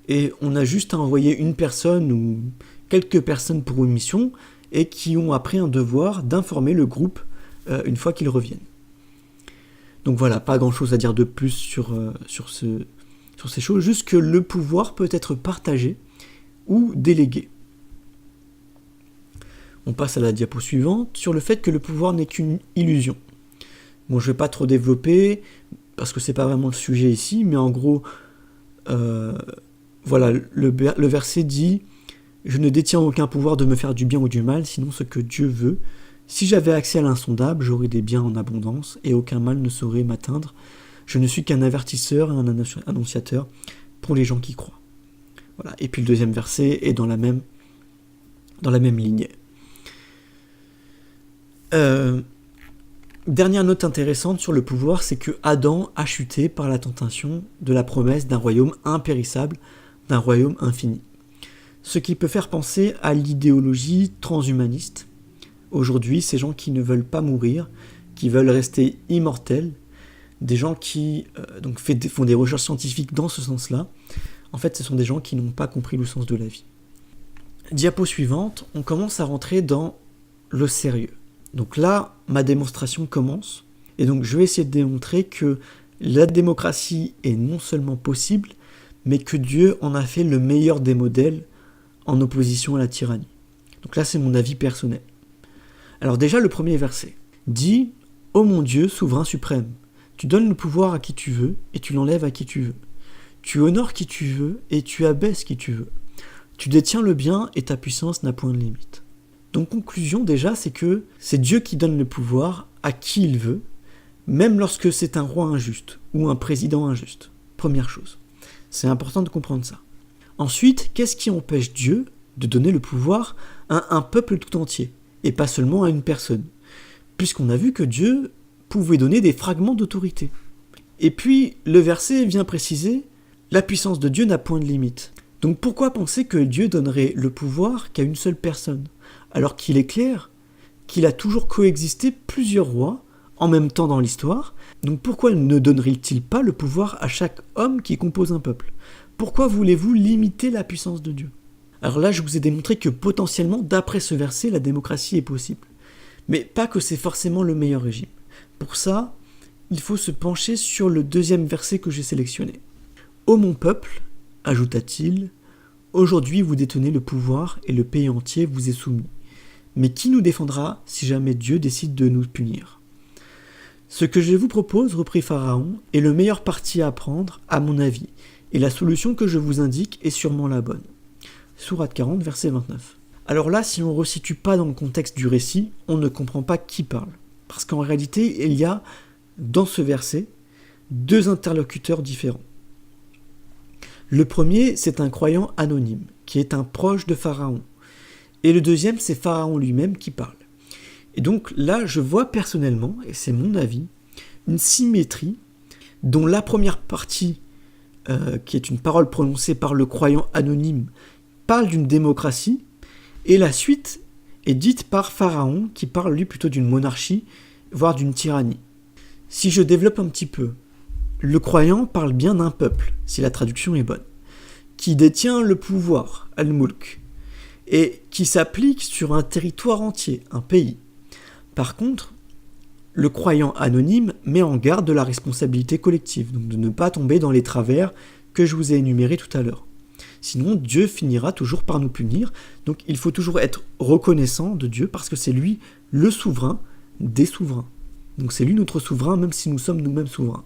et on a juste à envoyer une personne ou quelques personnes pour une mission, et qui ont après un devoir d'informer le groupe une fois qu'ils reviennent. Donc voilà, pas grand chose à dire de plus sur ces choses, juste que le pouvoir peut être partagé ou délégué. On passe à la diapo suivante, sur le fait que le pouvoir n'est qu'une illusion. Bon, je ne vais pas trop développer, parce que c'est pas vraiment le sujet ici, mais en gros, voilà, le verset dit « Je ne détiens aucun pouvoir de me faire du bien ou du mal, sinon ce que Dieu veut. Si j'avais accès à l'insondable, j'aurais des biens en abondance, et aucun mal ne saurait m'atteindre. Je ne suis qu'un avertisseur et un annonciateur pour les gens qui croient. » Voilà. Et puis le deuxième verset est dans la même ligne. Dernière note intéressante sur le pouvoir, c'est que Adam a chuté par la tentation de la promesse d'un royaume impérissable, d'un royaume infini. Ce qui peut faire penser à l'idéologie transhumaniste. Aujourd'hui, ces gens qui ne veulent pas mourir, qui veulent rester immortels, des gens qui font des recherches scientifiques dans ce sens-là. En fait, ce sont des gens qui n'ont pas compris le sens de la vie. Diapo suivante, on commence à rentrer dans le sérieux. Donc là, ma démonstration commence. Et donc, je vais essayer de démontrer que la démocratie est non seulement possible, mais que Dieu en a fait le meilleur des modèles en opposition à la tyrannie. Donc là, c'est mon avis personnel. Alors déjà, le premier verset dit « Ô mon Dieu, souverain suprême, tu donnes le pouvoir à qui tu veux et tu l'enlèves à qui tu veux. Tu honores qui tu veux et tu abaisses qui tu veux. Tu détiens le bien et ta puissance n'a point de limite. » Donc conclusion déjà, c'est que c'est Dieu qui donne le pouvoir à qui il veut, même lorsque c'est un roi injuste ou un président injuste. Première chose. C'est important de comprendre ça. Ensuite, qu'est-ce qui empêche Dieu de donner le pouvoir à un peuple tout entier, et pas seulement à une personne, puisqu'on a vu que Dieu pouvait donner des fragments d'autorité. Et puis, le verset vient préciser « La puissance de Dieu n'a point de limite ». Donc pourquoi penser que Dieu donnerait le pouvoir qu'à une seule personne, alors qu'il est clair qu'il a toujours coexisté plusieurs rois en même temps dans l'histoire? Donc pourquoi ne donnerait-il pas le pouvoir à chaque homme qui compose un peuple? Pourquoi voulez-vous limiter la puissance de Dieu? Alors là, je vous ai démontré que potentiellement, d'après ce verset, la démocratie est possible. Mais pas que c'est forcément le meilleur régime. Pour ça, il faut se pencher sur le deuxième verset que j'ai sélectionné. « Ô mon peuple, ajouta-t-il, aujourd'hui vous détenez le pouvoir et le pays entier vous est soumis. Mais qui nous défendra si jamais Dieu décide de nous punir ? Ce que je vous propose, reprit Pharaon, est le meilleur parti à prendre, à mon avis, et la solution que je vous indique est sûrement la bonne. » Sourate 40, verset 29. Alors là, si on ne resitue pas dans le contexte du récit, on ne comprend pas qui parle. Parce qu'en réalité, il y a, dans ce verset, deux interlocuteurs différents. Le premier, c'est un croyant anonyme, qui est un proche de Pharaon. Et le deuxième, c'est Pharaon lui-même qui parle. Et donc là, je vois personnellement, et c'est mon avis, une symétrie dont la première partie, qui est une parole prononcée par le croyant anonyme, parle d'une démocratie, et la suite est dite par Pharaon, qui parle lui plutôt d'une monarchie, voire d'une tyrannie. Si je développe un petit peu, le croyant parle bien d'un peuple, si la traduction est bonne, qui détient le pouvoir, al-mulk, et qui s'applique sur un territoire entier, un pays. Par contre, le croyant anonyme met en garde de la responsabilité collective, donc de ne pas tomber dans les travers que je vous ai énumérés tout à l'heure. Sinon, Dieu finira toujours par nous punir, donc il faut toujours être reconnaissant de Dieu, parce que c'est lui le souverain des souverains. Donc c'est lui notre souverain, même si nous sommes nous-mêmes souverains.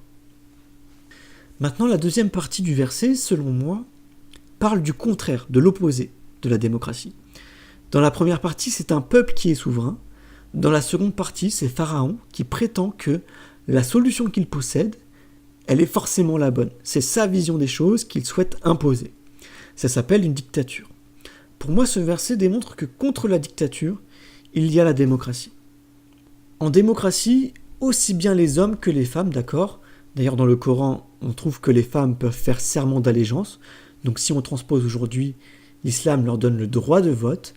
Maintenant, la deuxième partie du verset, selon moi, parle du contraire, de l'opposé de la démocratie. Dans la première partie, c'est un peuple qui est souverain. Dans la seconde partie, c'est Pharaon qui prétend que la solution qu'il possède, elle est forcément la bonne. C'est sa vision des choses qu'il souhaite imposer. Ça s'appelle une dictature. Pour moi, ce verset démontre que contre la dictature, il y a la démocratie. En démocratie, aussi bien les hommes que les femmes, d'accord ? D'ailleurs, dans le Coran, on trouve que les femmes peuvent faire serment d'allégeance. Donc si on transpose aujourd'hui, l'islam leur donne le droit de vote,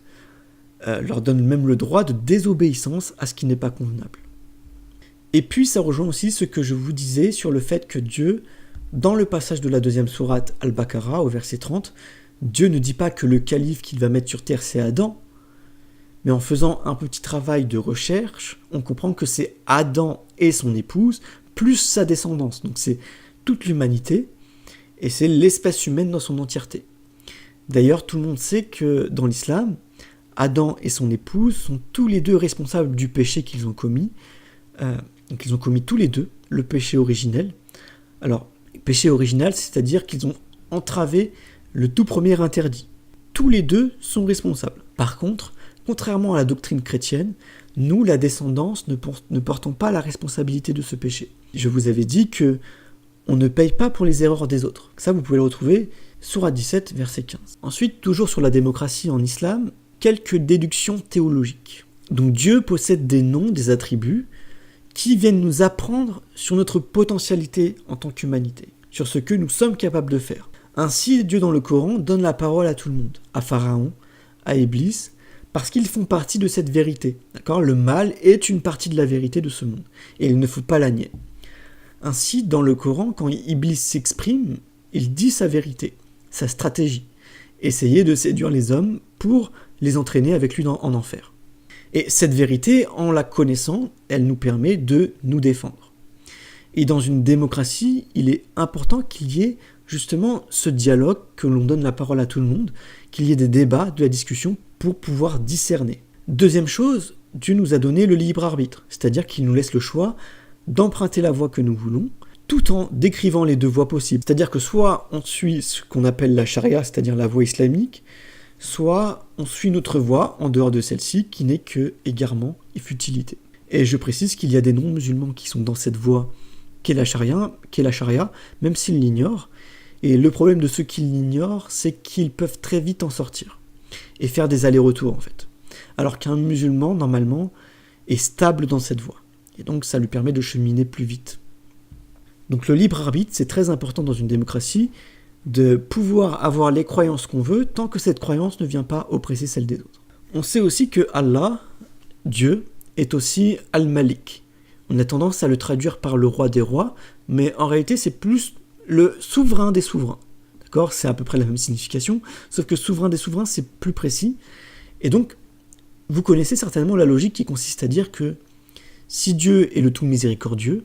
leur donne même le droit de désobéissance à ce qui n'est pas convenable. Et puis ça rejoint aussi ce que je vous disais sur le fait que Dieu, dans le passage de la deuxième sourate Al-Baqarah au verset 30, Dieu ne dit pas que le calife qu'il va mettre sur terre c'est Adam, mais en faisant un petit travail de recherche, on comprend que c'est Adam et son épouse, plus sa descendance, donc c'est toute l'humanité, et c'est l'espèce humaine dans son entièreté. D'ailleurs, tout le monde sait que dans l'islam, Adam et son épouse sont tous les deux responsables du péché qu'ils ont commis. Donc ils ont commis tous les deux le péché originel. Alors, péché original, c'est-à-dire qu'ils ont entravé le tout premier interdit. Tous les deux sont responsables. Par contre, contrairement à la doctrine chrétienne, nous, la descendance, ne portons pas la responsabilité de ce péché. Je vous avais dit que on ne paye pas pour les erreurs des autres. Ça, vous pouvez le retrouver sourate 17, verset 15. Ensuite, toujours sur la démocratie en islam, quelques déductions théologiques. Donc Dieu possède des noms, des attributs, qui viennent nous apprendre sur notre potentialité en tant qu'humanité, sur ce que nous sommes capables de faire. Ainsi, Dieu dans le Coran donne la parole à tout le monde, à Pharaon, à Iblis, Parce qu'ils font partie de cette vérité. D'accord ? Le mal est une partie de la vérité de ce monde. Et il ne faut pas la nier. Ainsi, dans le Coran, quand Iblis s'exprime, il dit sa vérité, sa stratégie. Essayer de séduire les hommes pour les entraîner avec lui en enfer. Et cette vérité, en la connaissant, elle nous permet de nous défendre. Et dans une démocratie, il est important qu'il y ait justement ce dialogue, que l'on donne la parole à tout le monde, qu'il y ait des débats, de la discussion pour pouvoir discerner. Deuxième chose, Dieu nous a donné le libre arbitre, c'est-à-dire qu'il nous laisse le choix d'emprunter la voie que nous voulons, tout en décrivant les deux voies possibles. C'est-à-dire que soit on suit ce qu'on appelle la charia, c'est-à-dire la voie islamique, soit on suit notre voie en dehors de celle-ci, qui n'est que égarement et futilité. Et je précise qu'il y a des non-musulmans qui sont dans cette voie qu'est la charia, même s'ils l'ignorent. Et le problème de ceux qui l'ignorent, c'est qu'ils peuvent très vite en sortir et faire des allers-retours en fait. Alors qu'un musulman, normalement, est stable dans cette voie. Et donc ça lui permet de cheminer plus vite. Donc le libre arbitre, c'est très important dans une démocratie, de pouvoir avoir les croyances qu'on veut, tant que cette croyance ne vient pas oppresser celle des autres. On sait aussi que Allah, Dieu, est aussi Al-Malik. On a tendance à le traduire par le roi des rois, mais en réalité c'est plus le souverain des souverains. D'accord ? C'est à peu près la même signification, sauf que souverain des souverains, c'est plus précis. Et donc, vous connaissez certainement la logique qui consiste à dire que si Dieu est le tout miséricordieux,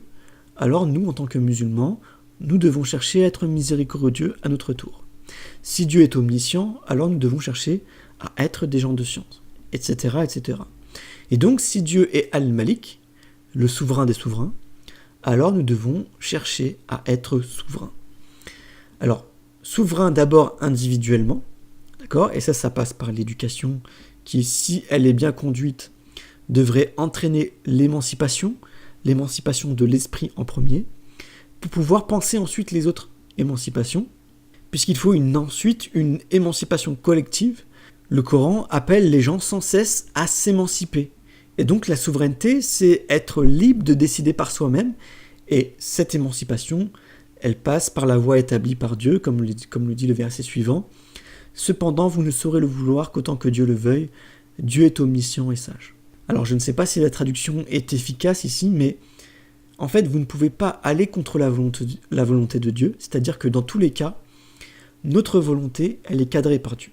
alors nous, en tant que musulmans, nous devons chercher à être miséricordieux à notre tour. Si Dieu est omniscient, alors nous devons chercher à être des gens de science, etc., etc. Et donc, si Dieu est Al-Malik, le souverain des souverains, alors nous devons chercher à être souverains. Alors, souverain d'abord individuellement, d'accord ? Et ça passe par l'éducation qui, si elle est bien conduite, devrait entraîner l'émancipation de l'esprit en premier, pour pouvoir penser ensuite les autres émancipations, puisqu'il faut ensuite une émancipation collective. Le Coran appelle les gens sans cesse à s'émanciper. Et donc la souveraineté, c'est être libre de décider par soi-même, et cette émancipation, elle passe par la voie établie par Dieu, comme le dit le verset suivant. Cependant, vous ne saurez le vouloir qu'autant que Dieu le veuille, Dieu est omniscient et sage. Alors je ne sais pas si la traduction est efficace ici, mais en fait vous ne pouvez pas aller contre la volonté de Dieu, c'est-à-dire que dans tous les cas, notre volonté, elle est cadrée par Dieu.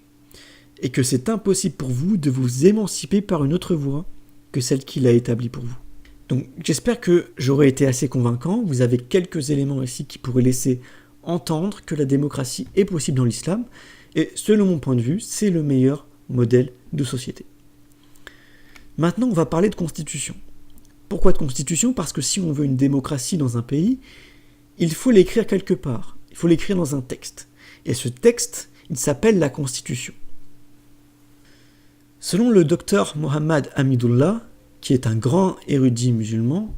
Et que c'est impossible pour vous de vous émanciper par une autre voie que celle qu'il a établie pour vous. Donc j'espère que j'aurai été assez convaincant. Vous avez quelques éléments ici qui pourraient laisser entendre que la démocratie est possible dans l'islam, et selon mon point de vue, c'est le meilleur modèle de société. Maintenant, on va parler de constitution. Pourquoi de constitution ? Parce que si on veut une démocratie dans un pays, il faut l'écrire quelque part. Il faut l'écrire dans un texte. Et ce texte, il s'appelle la Constitution. Selon le docteur Mohammed Hamidullah, qui est un grand érudit musulman,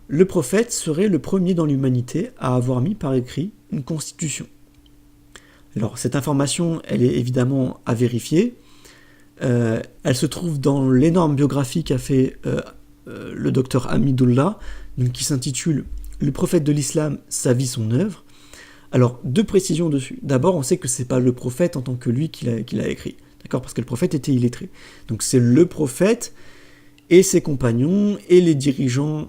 le prophète serait le premier dans l'humanité à avoir mis par écrit une constitution. Alors, cette information, elle est évidemment à vérifier. Elle se trouve dans l'énorme biographie qu'a fait le docteur Hamidullah, donc qui s'intitule « Le prophète de l'islam, sa vie, son œuvre ». Alors, deux précisions dessus. D'abord, on sait que c'est pas le prophète en tant que lui qui l'a écrit, d'accord ? Parce que le prophète était illettré. Donc c'est le prophète et ses compagnons et les dirigeants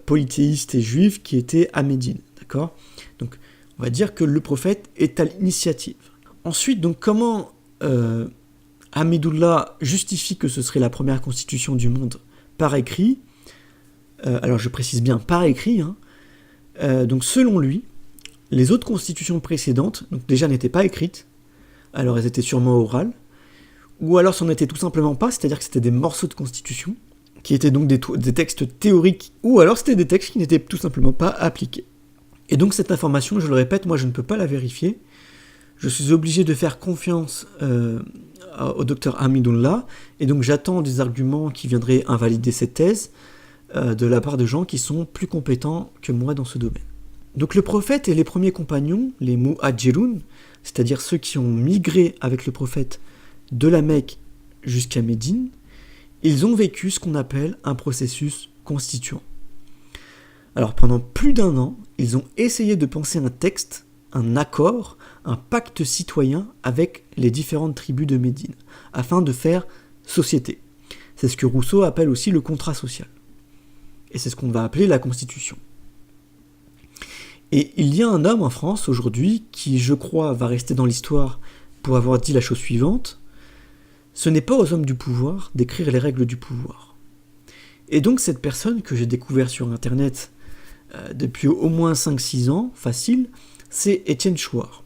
polythéistes et juifs qui étaient à Médine, d'accord ? Donc on va dire que le prophète est à l'initiative. Ensuite, donc comment Hamidullah justifie que ce serait la première constitution du monde par écrit ? Alors je précise bien par écrit, donc selon lui, les autres constitutions précédentes, donc déjà n'étaient pas écrites, alors elles étaient sûrement orales, ou alors ça n'en était tout simplement pas, c'est-à-dire que c'était des morceaux de constitution, qui étaient donc des textes théoriques, ou alors c'était des textes qui n'étaient tout simplement pas appliqués. Et donc cette information, je le répète, moi je ne peux pas la vérifier, je suis obligé de faire confiance au docteur Hamidullah, et donc j'attends des arguments qui viendraient invalider cette thèse de la part de gens qui sont plus compétents que moi dans ce domaine. Donc le prophète et les premiers compagnons, les muhajirun, c'est-à-dire ceux qui ont migré avec le prophète de la Mecque jusqu'à Médine, ils ont vécu ce qu'on appelle un processus constituant. Alors pendant plus d'1 an, ils ont essayé de penser un texte, un accord, un pacte citoyen avec les différentes tribus de Médine, afin de faire société. C'est ce que Rousseau appelle aussi le contrat social. Et c'est ce qu'on va appeler la Constitution. Et il y a un homme en France aujourd'hui qui, je crois, va rester dans l'histoire pour avoir dit la chose suivante: ce n'est pas aux hommes du pouvoir d'écrire les règles du pouvoir. Et donc cette personne que j'ai découvert sur Internet depuis au moins 5-6 ans, facile, c'est Étienne Chouard.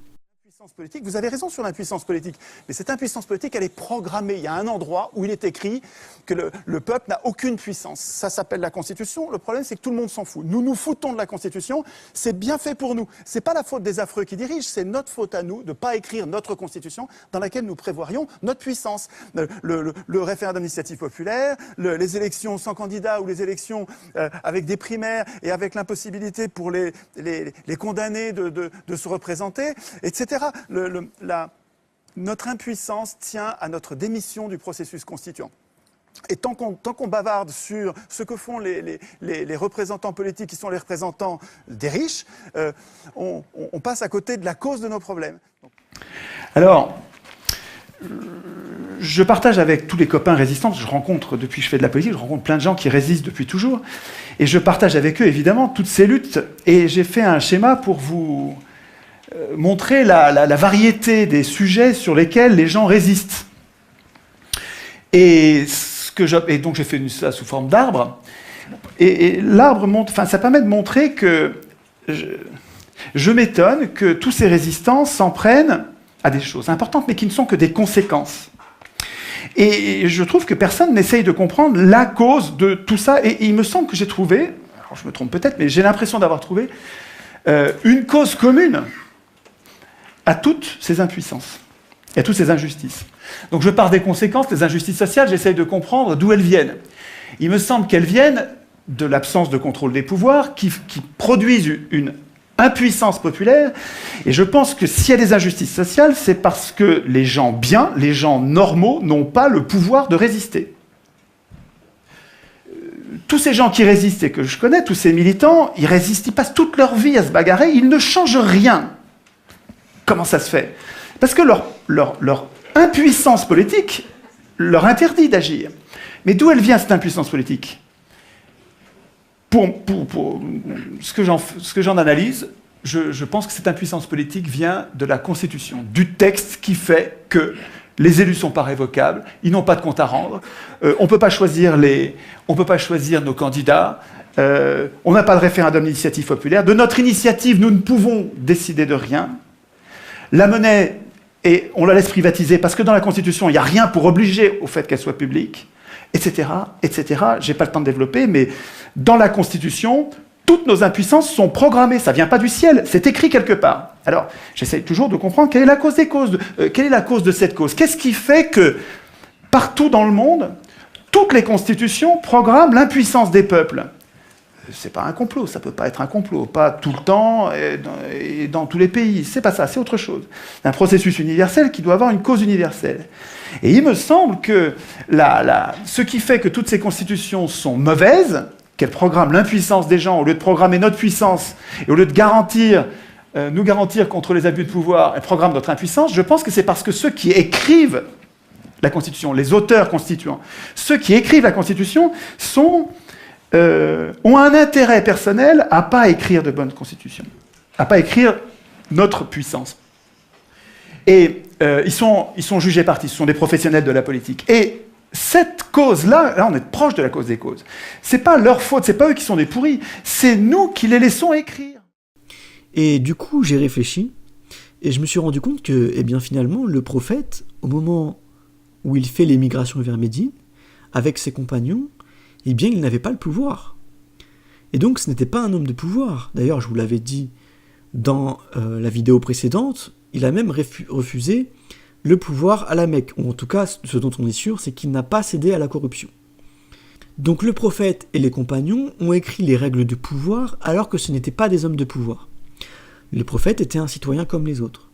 Politique. Vous avez raison sur l'impuissance politique, mais cette impuissance politique, elle est programmée. Il y a un endroit où il est écrit que le peuple n'a aucune puissance. Ça s'appelle la Constitution. Le problème, c'est que tout le monde s'en fout. Nous nous foutons de la Constitution. C'est bien fait pour nous. C'est pas la faute des affreux qui dirigent, c'est notre faute à nous de ne pas écrire notre Constitution dans laquelle nous prévoirions notre puissance. Le référendum d'initiative populaire, les élections sans candidat ou les élections avec des primaires et avec l'impossibilité pour les condamnés de se représenter, etc. Notre impuissance tient à notre démission du processus constituant. Et tant qu'on bavarde sur ce que font les représentants politiques qui sont les représentants des riches, on passe à côté de la cause de nos problèmes. Alors, je partage avec tous les copains résistants, je rencontre, depuis que je fais de la politique, je rencontre plein de gens qui résistent depuis toujours, et je partage avec eux évidemment toutes ces luttes, et j'ai fait un schéma pour vous montrer la variété des sujets sur lesquels les gens résistent. Et donc j'ai fait ça sous forme d'arbre. Et l'arbre ça permet de montrer que je m'étonne que tous ces résistants s'en prennent à des choses importantes, mais qui ne sont que des conséquences. Et je trouve que personne n'essaye de comprendre la cause de tout ça. Et il me semble que j'ai trouvé, alors je me trompe peut-être, mais j'ai l'impression d'avoir trouvé une cause commune à toutes ces impuissances et à toutes ces injustices. Donc je pars des conséquences, des injustices sociales, j'essaye de comprendre d'où elles viennent. Il me semble qu'elles viennent de l'absence de contrôle des pouvoirs qui produisent une impuissance populaire, et je pense que s'il y a des injustices sociales, c'est parce que les gens bien, les gens normaux, n'ont pas le pouvoir de résister. Tous ces gens qui résistent et que je connais, tous ces militants, ils résistent, ils passent toute leur vie à se bagarrer, ils ne changent rien. Comment ça se fait? Parce que leur impuissance politique leur interdit d'agir. Mais d'où elle vient, cette impuissance politique? Pour ce que j'en analyse, je pense que cette impuissance politique vient de la Constitution, du texte qui fait que les élus ne sont pas révocables, ils n'ont pas de compte à rendre, on ne peut pas choisir nos candidats, on n'a pas de référendum d'initiative populaire. De notre initiative, nous ne pouvons décider de rien. La monnaie, on la laisse privatiser parce que dans la Constitution, il n'y a rien pour obliger au fait qu'elle soit publique, etc., etc. Je n'ai pas le temps de développer, mais dans la Constitution, toutes nos impuissances sont programmées. Ça ne vient pas du ciel, c'est écrit quelque part. Alors, j'essaye toujours de comprendre quelle est la cause des causes, quelle est la cause de cette cause. Qu'est-ce qui fait que, partout dans le monde, toutes les constitutions programment l'impuissance des peuples? C'est pas un complot, ça peut pas être un complot, pas tout le temps et dans tous les pays. C'est pas ça, c'est autre chose. C'est un processus universel qui doit avoir une cause universelle. Et il me semble que ce qui fait que toutes ces constitutions sont mauvaises, qu'elles programment l'impuissance des gens, au lieu de programmer notre puissance, et au lieu de nous garantir contre les abus de pouvoir, elles programment notre impuissance, je pense que c'est parce que ceux qui écrivent la Constitution, les auteurs constituants, ceux qui écrivent la Constitution ont un intérêt personnel à ne pas écrire de bonnes constitutions, à ne pas écrire notre puissance. Et ils sont jugés partis, ce sont des professionnels de la politique. Et cette cause-là, là on est proche de la cause des causes, c'est pas leur faute, c'est pas eux qui sont des pourris, c'est nous qui les laissons écrire. Et du coup, j'ai réfléchi, et je me suis rendu compte que, eh bien finalement, le prophète, au moment où il fait l'émigration vers Médine, avec ses compagnons, eh bien, il n'avait pas le pouvoir. Et donc, ce n'était pas un homme de pouvoir. D'ailleurs, je vous l'avais dit dans la vidéo précédente, il a même refusé le pouvoir à la Mecque. Ou en tout cas, ce dont on est sûr, c'est qu'il n'a pas cédé à la corruption. Donc, le prophète et les compagnons ont écrit les règles du pouvoir alors que ce n'étaient pas des hommes de pouvoir. Le prophète était un citoyen comme les autres.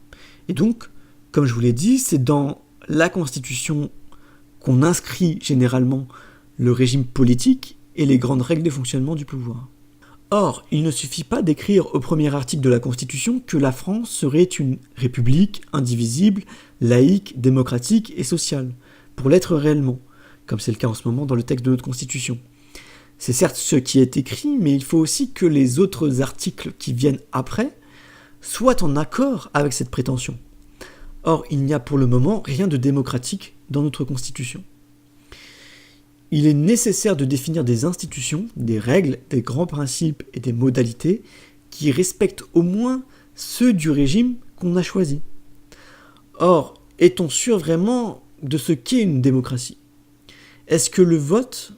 Et donc, comme je vous l'ai dit, c'est dans la Constitution qu'on inscrit généralement le régime politique et les grandes règles de fonctionnement du pouvoir. Or, il ne suffit pas d'écrire au premier article de la Constitution que la France serait une république indivisible, laïque, démocratique et sociale, pour l'être réellement. comme c'est le cas en ce moment dans le texte de notre Constitution. C'est certes ce qui est écrit, mais il faut aussi que les autres articles qui viennent après soient en accord avec cette prétention. Or, il n'y a pour le moment rien de démocratique dans notre Constitution. Il est nécessaire de définir des institutions, des règles, des grands principes et des modalités qui respectent au moins ceux du régime qu'on a choisi. Or, est-on sûr vraiment de ce qu'est une démocratie ? Est-ce que le vote,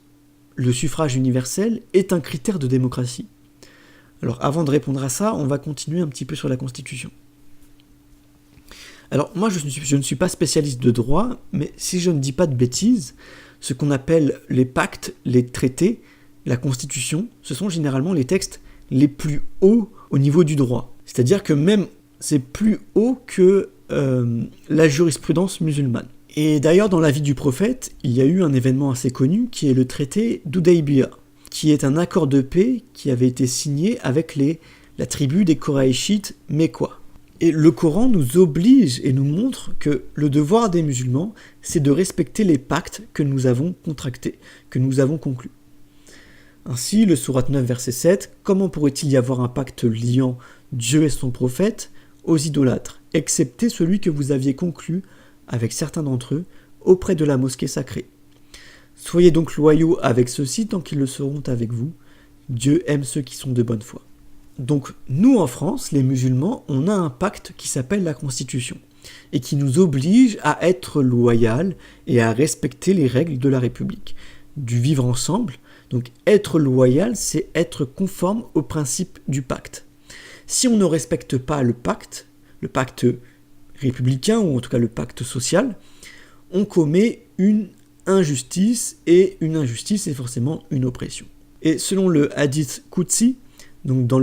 le suffrage universel, est un critère de démocratie ? Alors, avant de répondre à ça, on va continuer un petit peu sur la Constitution. Alors, moi, je ne suis pas spécialiste de droit, mais si je ne dis pas de bêtises, ce qu'on appelle les pactes, les traités, la Constitution, ce sont généralement les textes les plus hauts au niveau du droit. C'est-à-dire que même c'est plus haut que la jurisprudence musulmane. Et d'ailleurs, dans la vie du prophète, il y a eu un événement assez connu qui est le traité d'Hudaybiyah, qui est un accord de paix qui avait été signé avec la tribu des Koraïchites mécois. Et le Coran nous oblige et nous montre que le devoir des musulmans, c'est de respecter les pactes que nous avons contractés, que nous avons conclus. Ainsi, le Sourate 9, verset 7, « Comment pourrait-il y avoir un pacte liant Dieu et son prophète aux idolâtres, excepté celui que vous aviez conclu avec certains d'entre eux auprès de la mosquée sacrée. Soyez donc loyaux avec ceux-ci tant qu'ils le seront avec vous. Dieu aime ceux qui sont de bonne foi. » Donc, nous en France, les musulmans, on a un pacte qui s'appelle la Constitution et qui nous oblige à être loyal et à respecter les règles de la République, du vivre ensemble. Donc, être loyal, c'est être conforme aux principes du pacte. Si on ne respecte pas le pacte républicain, ou en tout cas le pacte social, on commet une injustice, et une injustice est forcément une oppression. Et selon le hadith Qudsi, donc dans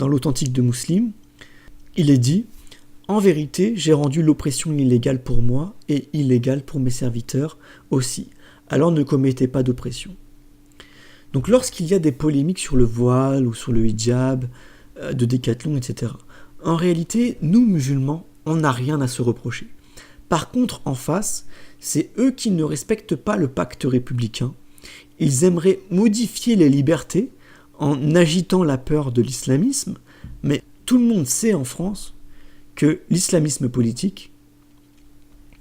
l'authentique de Muslim, il est dit « En vérité, j'ai rendu l'oppression illégale pour moi et illégale pour mes serviteurs aussi. Alors ne commettez pas d'oppression. » Donc lorsqu'il y a des polémiques sur le voile ou sur le hijab, de Décathlon, etc., en réalité, nous musulmans, on n'a rien à se reprocher. Par contre, en face, c'est eux qui ne respectent pas le pacte républicain. Ils aimeraient modifier les libertés en agitant la peur de l'islamisme, mais tout le monde sait en France que l'islamisme politique,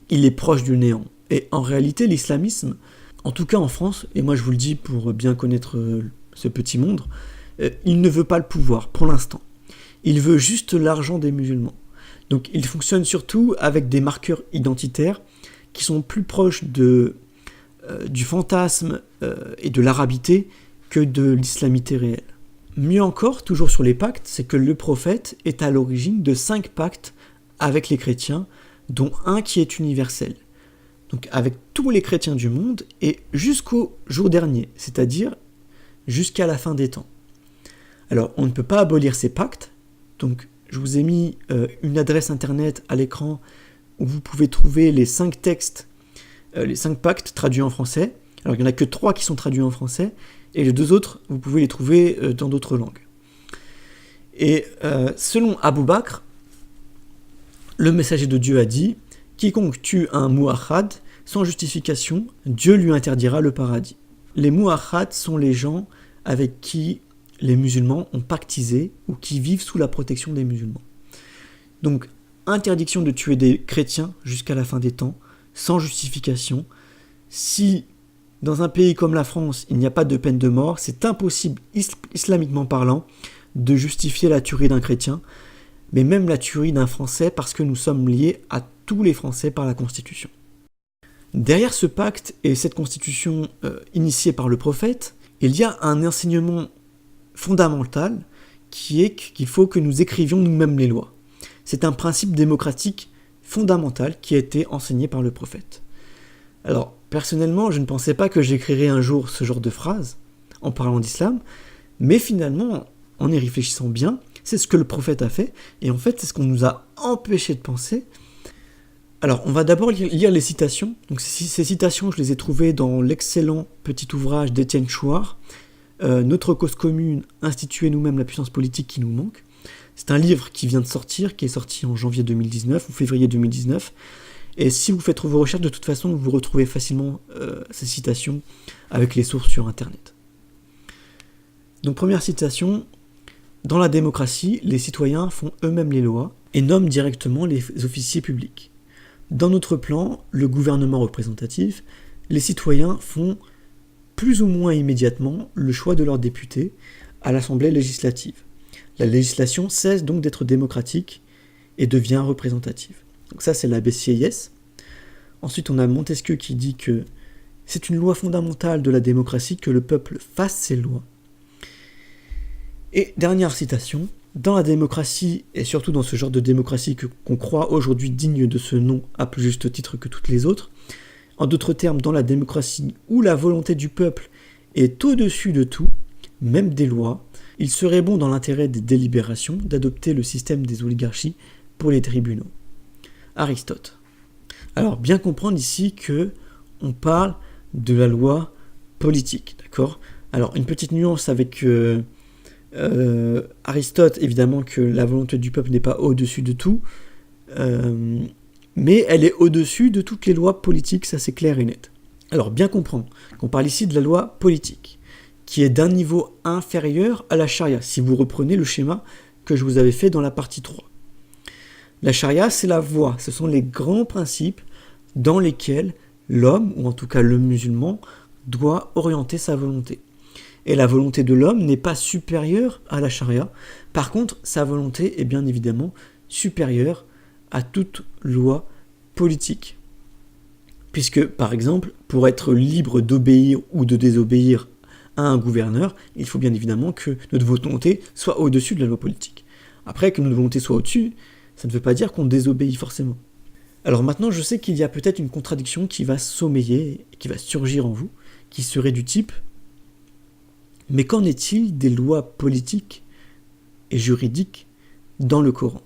il est proche du néant. Et en réalité, l'islamisme, en tout cas en France, et moi je vous le dis pour bien connaître ce petit monde, il ne veut pas le pouvoir pour l'instant. Il veut juste l'argent des musulmans. Donc il fonctionne surtout avec des marqueurs identitaires qui sont plus proches du fantasme et de l'arabité que de l'islamité réelle. Mieux encore, toujours sur les pactes, c'est que le prophète est à l'origine de 5 pactes avec les chrétiens, dont un qui est universel. Donc avec tous les chrétiens du monde et jusqu'au jour dernier, c'est-à-dire jusqu'à la fin des temps. Alors on ne peut pas abolir ces pactes, donc je vous ai mis une adresse internet à l'écran où vous pouvez trouver les 5 textes, les 5 pactes traduits en français. Alors il n'y en a que 3 qui sont traduits en français, et les 2 autres, vous pouvez les trouver dans d'autres langues. Et selon Abou Bakr, le messager de Dieu a dit « Quiconque tue un mu'ahad sans justification, Dieu lui interdira le paradis. » Les mu'ahad sont les gens avec qui les musulmans ont pactisé ou qui vivent sous la protection des musulmans. Donc, interdiction de tuer des chrétiens jusqu'à la fin des temps, sans justification. Si dans un pays comme la France, il n'y a pas de peine de mort, c'est impossible, islamiquement parlant, de justifier la tuerie d'un chrétien, mais même la tuerie d'un Français, parce que nous sommes liés à tous les Français par la Constitution. Derrière ce pacte et cette Constitution initiée par le prophète, il y a un enseignement fondamental qui est qu'il faut que nous écrivions nous-mêmes les lois. C'est un principe démocratique fondamental qui a été enseigné par le prophète. Alors, personnellement, je ne pensais pas que j'écrirais un jour ce genre de phrase en parlant d'islam, mais finalement, en y réfléchissant bien, c'est ce que le prophète a fait, et en fait, c'est ce qu'on nous a empêché de penser. Alors, on va d'abord lire les citations. Donc, ces citations, je les ai trouvées dans l'excellent petit ouvrage d'Étienne Chouard, Notre cause commune, instituer nous-mêmes la puissance politique qui nous manque. C'est un livre qui vient de sortir, qui est sorti en janvier 2019 ou février 2019, Et si vous faites vos recherches, de toute façon, vous retrouvez facilement ces citations avec les sources sur Internet. Donc première citation, dans la démocratie, les citoyens font eux-mêmes les lois et nomment directement les officiers publics. Dans notre plan, le gouvernement représentatif, les citoyens font plus ou moins immédiatement le choix de leurs députés à l'Assemblée législative. La législation cesse donc d'être démocratique et devient représentative. Donc ça, c'est la BCIS. Ensuite, on a Montesquieu qui dit que c'est une loi fondamentale de la démocratie que le peuple fasse ses lois. Et dernière citation, dans la démocratie, et surtout dans ce genre de démocratie qu'on croit aujourd'hui digne de ce nom à plus juste titre que toutes les autres, en d'autres termes, dans la démocratie où la volonté du peuple est au-dessus de tout, même des lois, il serait bon dans l'intérêt des délibérations d'adopter le système des oligarchies pour les tribunaux. Aristote. Alors, bien comprendre ici que on parle de la loi politique, d'accord ? Alors, une petite nuance avec Aristote, évidemment que la volonté du peuple n'est pas au-dessus de tout, mais elle est au-dessus de toutes les lois politiques, ça c'est clair et net. Alors, bien comprendre qu'on parle ici de la loi politique, qui est d'un niveau inférieur à la charia, si vous reprenez le schéma que je vous avais fait dans la partie 3. La charia, c'est la voie, ce sont les grands principes dans lesquels l'homme, ou en tout cas le musulman, doit orienter sa volonté. Et la volonté de l'homme n'est pas supérieure à la charia. Par contre, sa volonté est bien évidemment supérieure à toute loi politique. Puisque, par exemple, pour être libre d'obéir ou de désobéir à un gouverneur, il faut bien évidemment que notre volonté soit au-dessus de la loi politique. Après, que notre volonté soit au-dessus, ça ne veut pas dire qu'on désobéit forcément. Alors maintenant, je sais qu'il y a peut-être une contradiction qui va sommeiller, qui va surgir en vous, qui serait du type: mais qu'en est-il des lois politiques et juridiques dans le Coran ?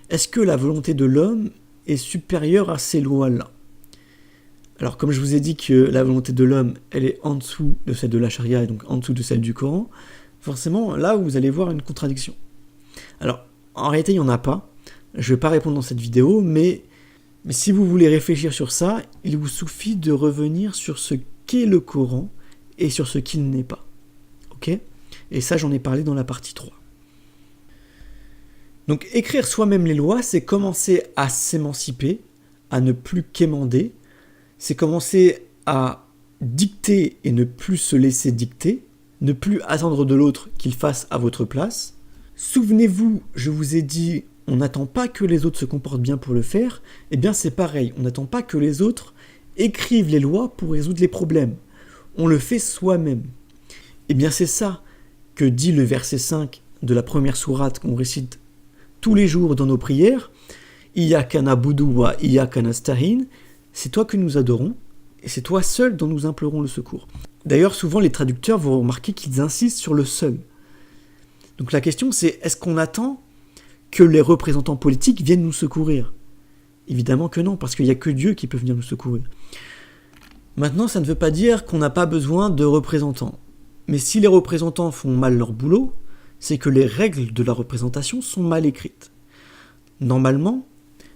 Est-ce que la volonté de l'homme est supérieure à ces lois-là ? Alors, comme je vous ai dit que la volonté de l'homme, elle est en dessous de celle de la charia et donc en dessous de celle du Coran, forcément, là, vous allez voir une contradiction. Alors, en réalité, il n'y en a pas. Je ne vais pas répondre dans cette vidéo, mais si vous voulez réfléchir sur ça, il vous suffit de revenir sur ce qu'est le Coran et sur ce qu'il n'est pas. Ok ? Et ça, j'en ai parlé dans la partie 3. Donc, écrire soi-même les lois, c'est commencer à s'émanciper, à ne plus quémander, c'est commencer à dicter et ne plus se laisser dicter, ne plus attendre de l'autre qu'il fasse à votre place. Souvenez-vous, je vous ai dit, on n'attend pas que les autres se comportent bien pour le faire. Eh bien, c'est pareil, on n'attend pas que les autres écrivent les lois pour résoudre les problèmes. On le fait soi-même. Eh bien, c'est ça que dit le verset 5 de la première sourate qu'on récite tous les jours dans nos prières. Iyyaka na'budu wa iyyaka nasta'in. C'est toi que nous adorons, et c'est toi seul dont nous implorons le secours. D'ailleurs, souvent les traducteurs vont remarquer qu'ils insistent sur le seul. Donc la question c'est, est-ce qu'on attend que les représentants politiques viennent nous secourir ? Évidemment que non, parce qu'il n'y a que Dieu qui peut venir nous secourir. Maintenant, ça ne veut pas dire qu'on n'a pas besoin de représentants. Mais si les représentants font mal leur boulot, c'est que les règles de la représentation sont mal écrites. Normalement,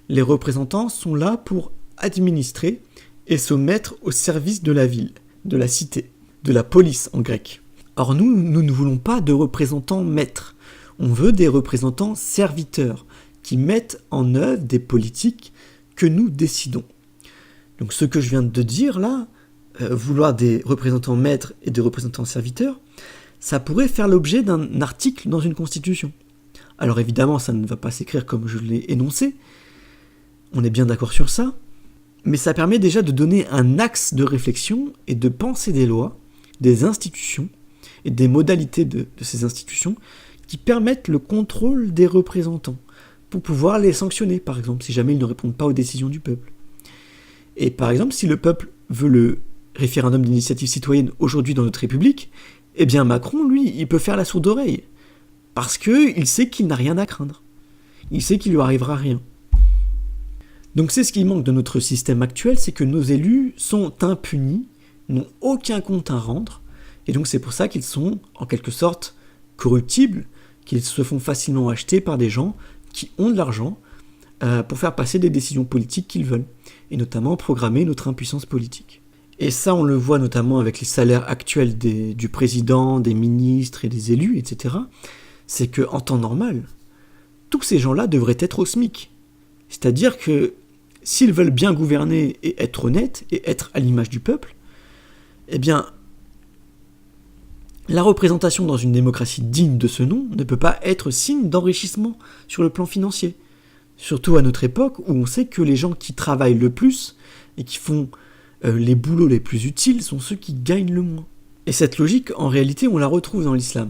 les représentants sont là pour administrer et se mettre au service de la ville, de la cité, de la police en grec. Or nous ne voulons pas de représentants maîtres, on veut des représentants serviteurs qui mettent en œuvre des politiques que nous décidons. Donc ce que je viens de dire là, vouloir des représentants maîtres et des représentants serviteurs, ça pourrait faire l'objet d'un article dans une constitution. Alors évidemment ça ne va pas s'écrire comme je l'ai énoncé, on est bien d'accord sur ça, mais ça permet déjà de donner un axe de réflexion et de penser des lois, des institutions et des modalités de ces institutions qui permettent le contrôle des représentants pour pouvoir les sanctionner, par exemple, si jamais ils ne répondent pas aux décisions du peuple. Et par exemple, si le peuple veut le référendum d'initiative citoyenne aujourd'hui dans notre République, eh bien Macron, lui, il peut faire la sourde oreille, parce qu'il sait qu'il n'a rien à craindre. Il sait qu'il lui arrivera rien. Donc c'est ce qui manque de notre système actuel, c'est que nos élus sont impunis, n'ont aucun compte à rendre, et donc c'est pour ça qu'ils sont en quelque sorte corruptibles, qu'ils se font facilement acheter par des gens qui ont de l'argent pour faire passer des décisions politiques qu'ils veulent. et notamment programmer notre impuissance politique. Et ça, on le voit notamment avec les salaires actuels du président, des ministres et des élus, etc. C'est qu'en temps normal, tous ces gens-là devraient être au SMIC. C'est-à-dire que s'ils veulent bien gouverner et être honnêtes et être à l'image du peuple, eh bien, la représentation dans une démocratie digne de ce nom ne peut pas être signe d'enrichissement sur le plan financier. Surtout à notre époque où on sait que les gens qui travaillent le plus et qui font les boulots les plus utiles sont ceux qui gagnent le moins. Et cette logique, en réalité, on la retrouve dans l'islam.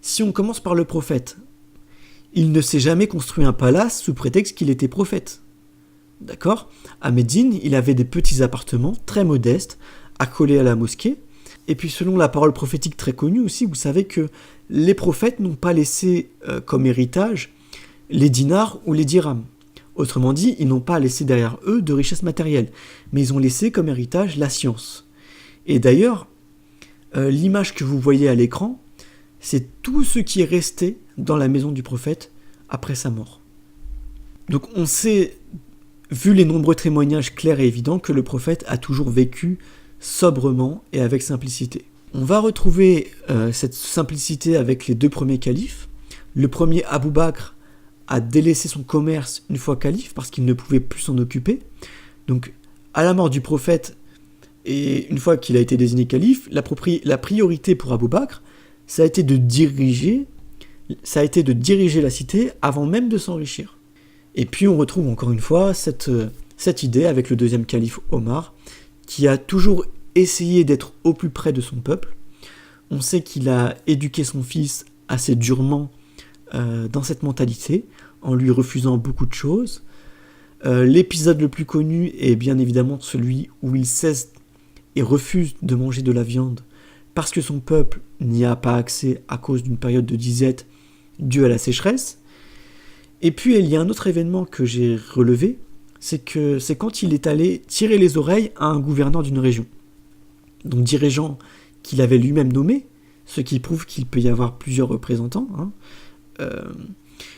Si on commence par le prophète, il ne s'est jamais construit un palace sous prétexte qu'il était prophète. D'accord ? À Médine, il avait des petits appartements très modestes, accolés à la mosquée. Et puis selon la parole prophétique très connue aussi, vous savez que les prophètes n'ont pas laissé comme héritage les dinars ou les dirhams. Autrement dit, ils n'ont pas laissé derrière eux de richesses matérielles, mais ils ont laissé comme héritage la science. Et d'ailleurs, l'image que vous voyez à l'écran, c'est tout ce qui est resté dans la maison du prophète après sa mort. Donc on sait, vu les nombreux témoignages clairs et évidents, que le prophète a toujours vécu sobrement et avec simplicité. On va retrouver cette simplicité avec les deux premiers califes. Le premier, Abou Bakr, a délaissé son commerce une fois calife parce qu'il ne pouvait plus s'en occuper. Donc, à la mort du prophète, et une fois qu'il a été désigné calife, la priorité pour Abou Bakr, ça a été de diriger la cité avant même de s'enrichir. Et puis on retrouve encore une fois cette idée avec le deuxième calife Omar, qui a toujours essayé d'être au plus près de son peuple. On sait qu'il a éduqué son fils assez durement dans cette mentalité, en lui refusant beaucoup de choses. L'épisode le plus connu est bien évidemment celui où il cesse et refuse de manger de la viande parce que son peuple n'y a pas accès à cause d'une période de disette due à la sécheresse. Et puis il y a un autre événement que j'ai relevé, c'est quand il est allé tirer les oreilles à un gouverneur d'une région, donc dirigeant qu'il avait lui-même nommé, ce qui prouve qu'il peut y avoir plusieurs représentants.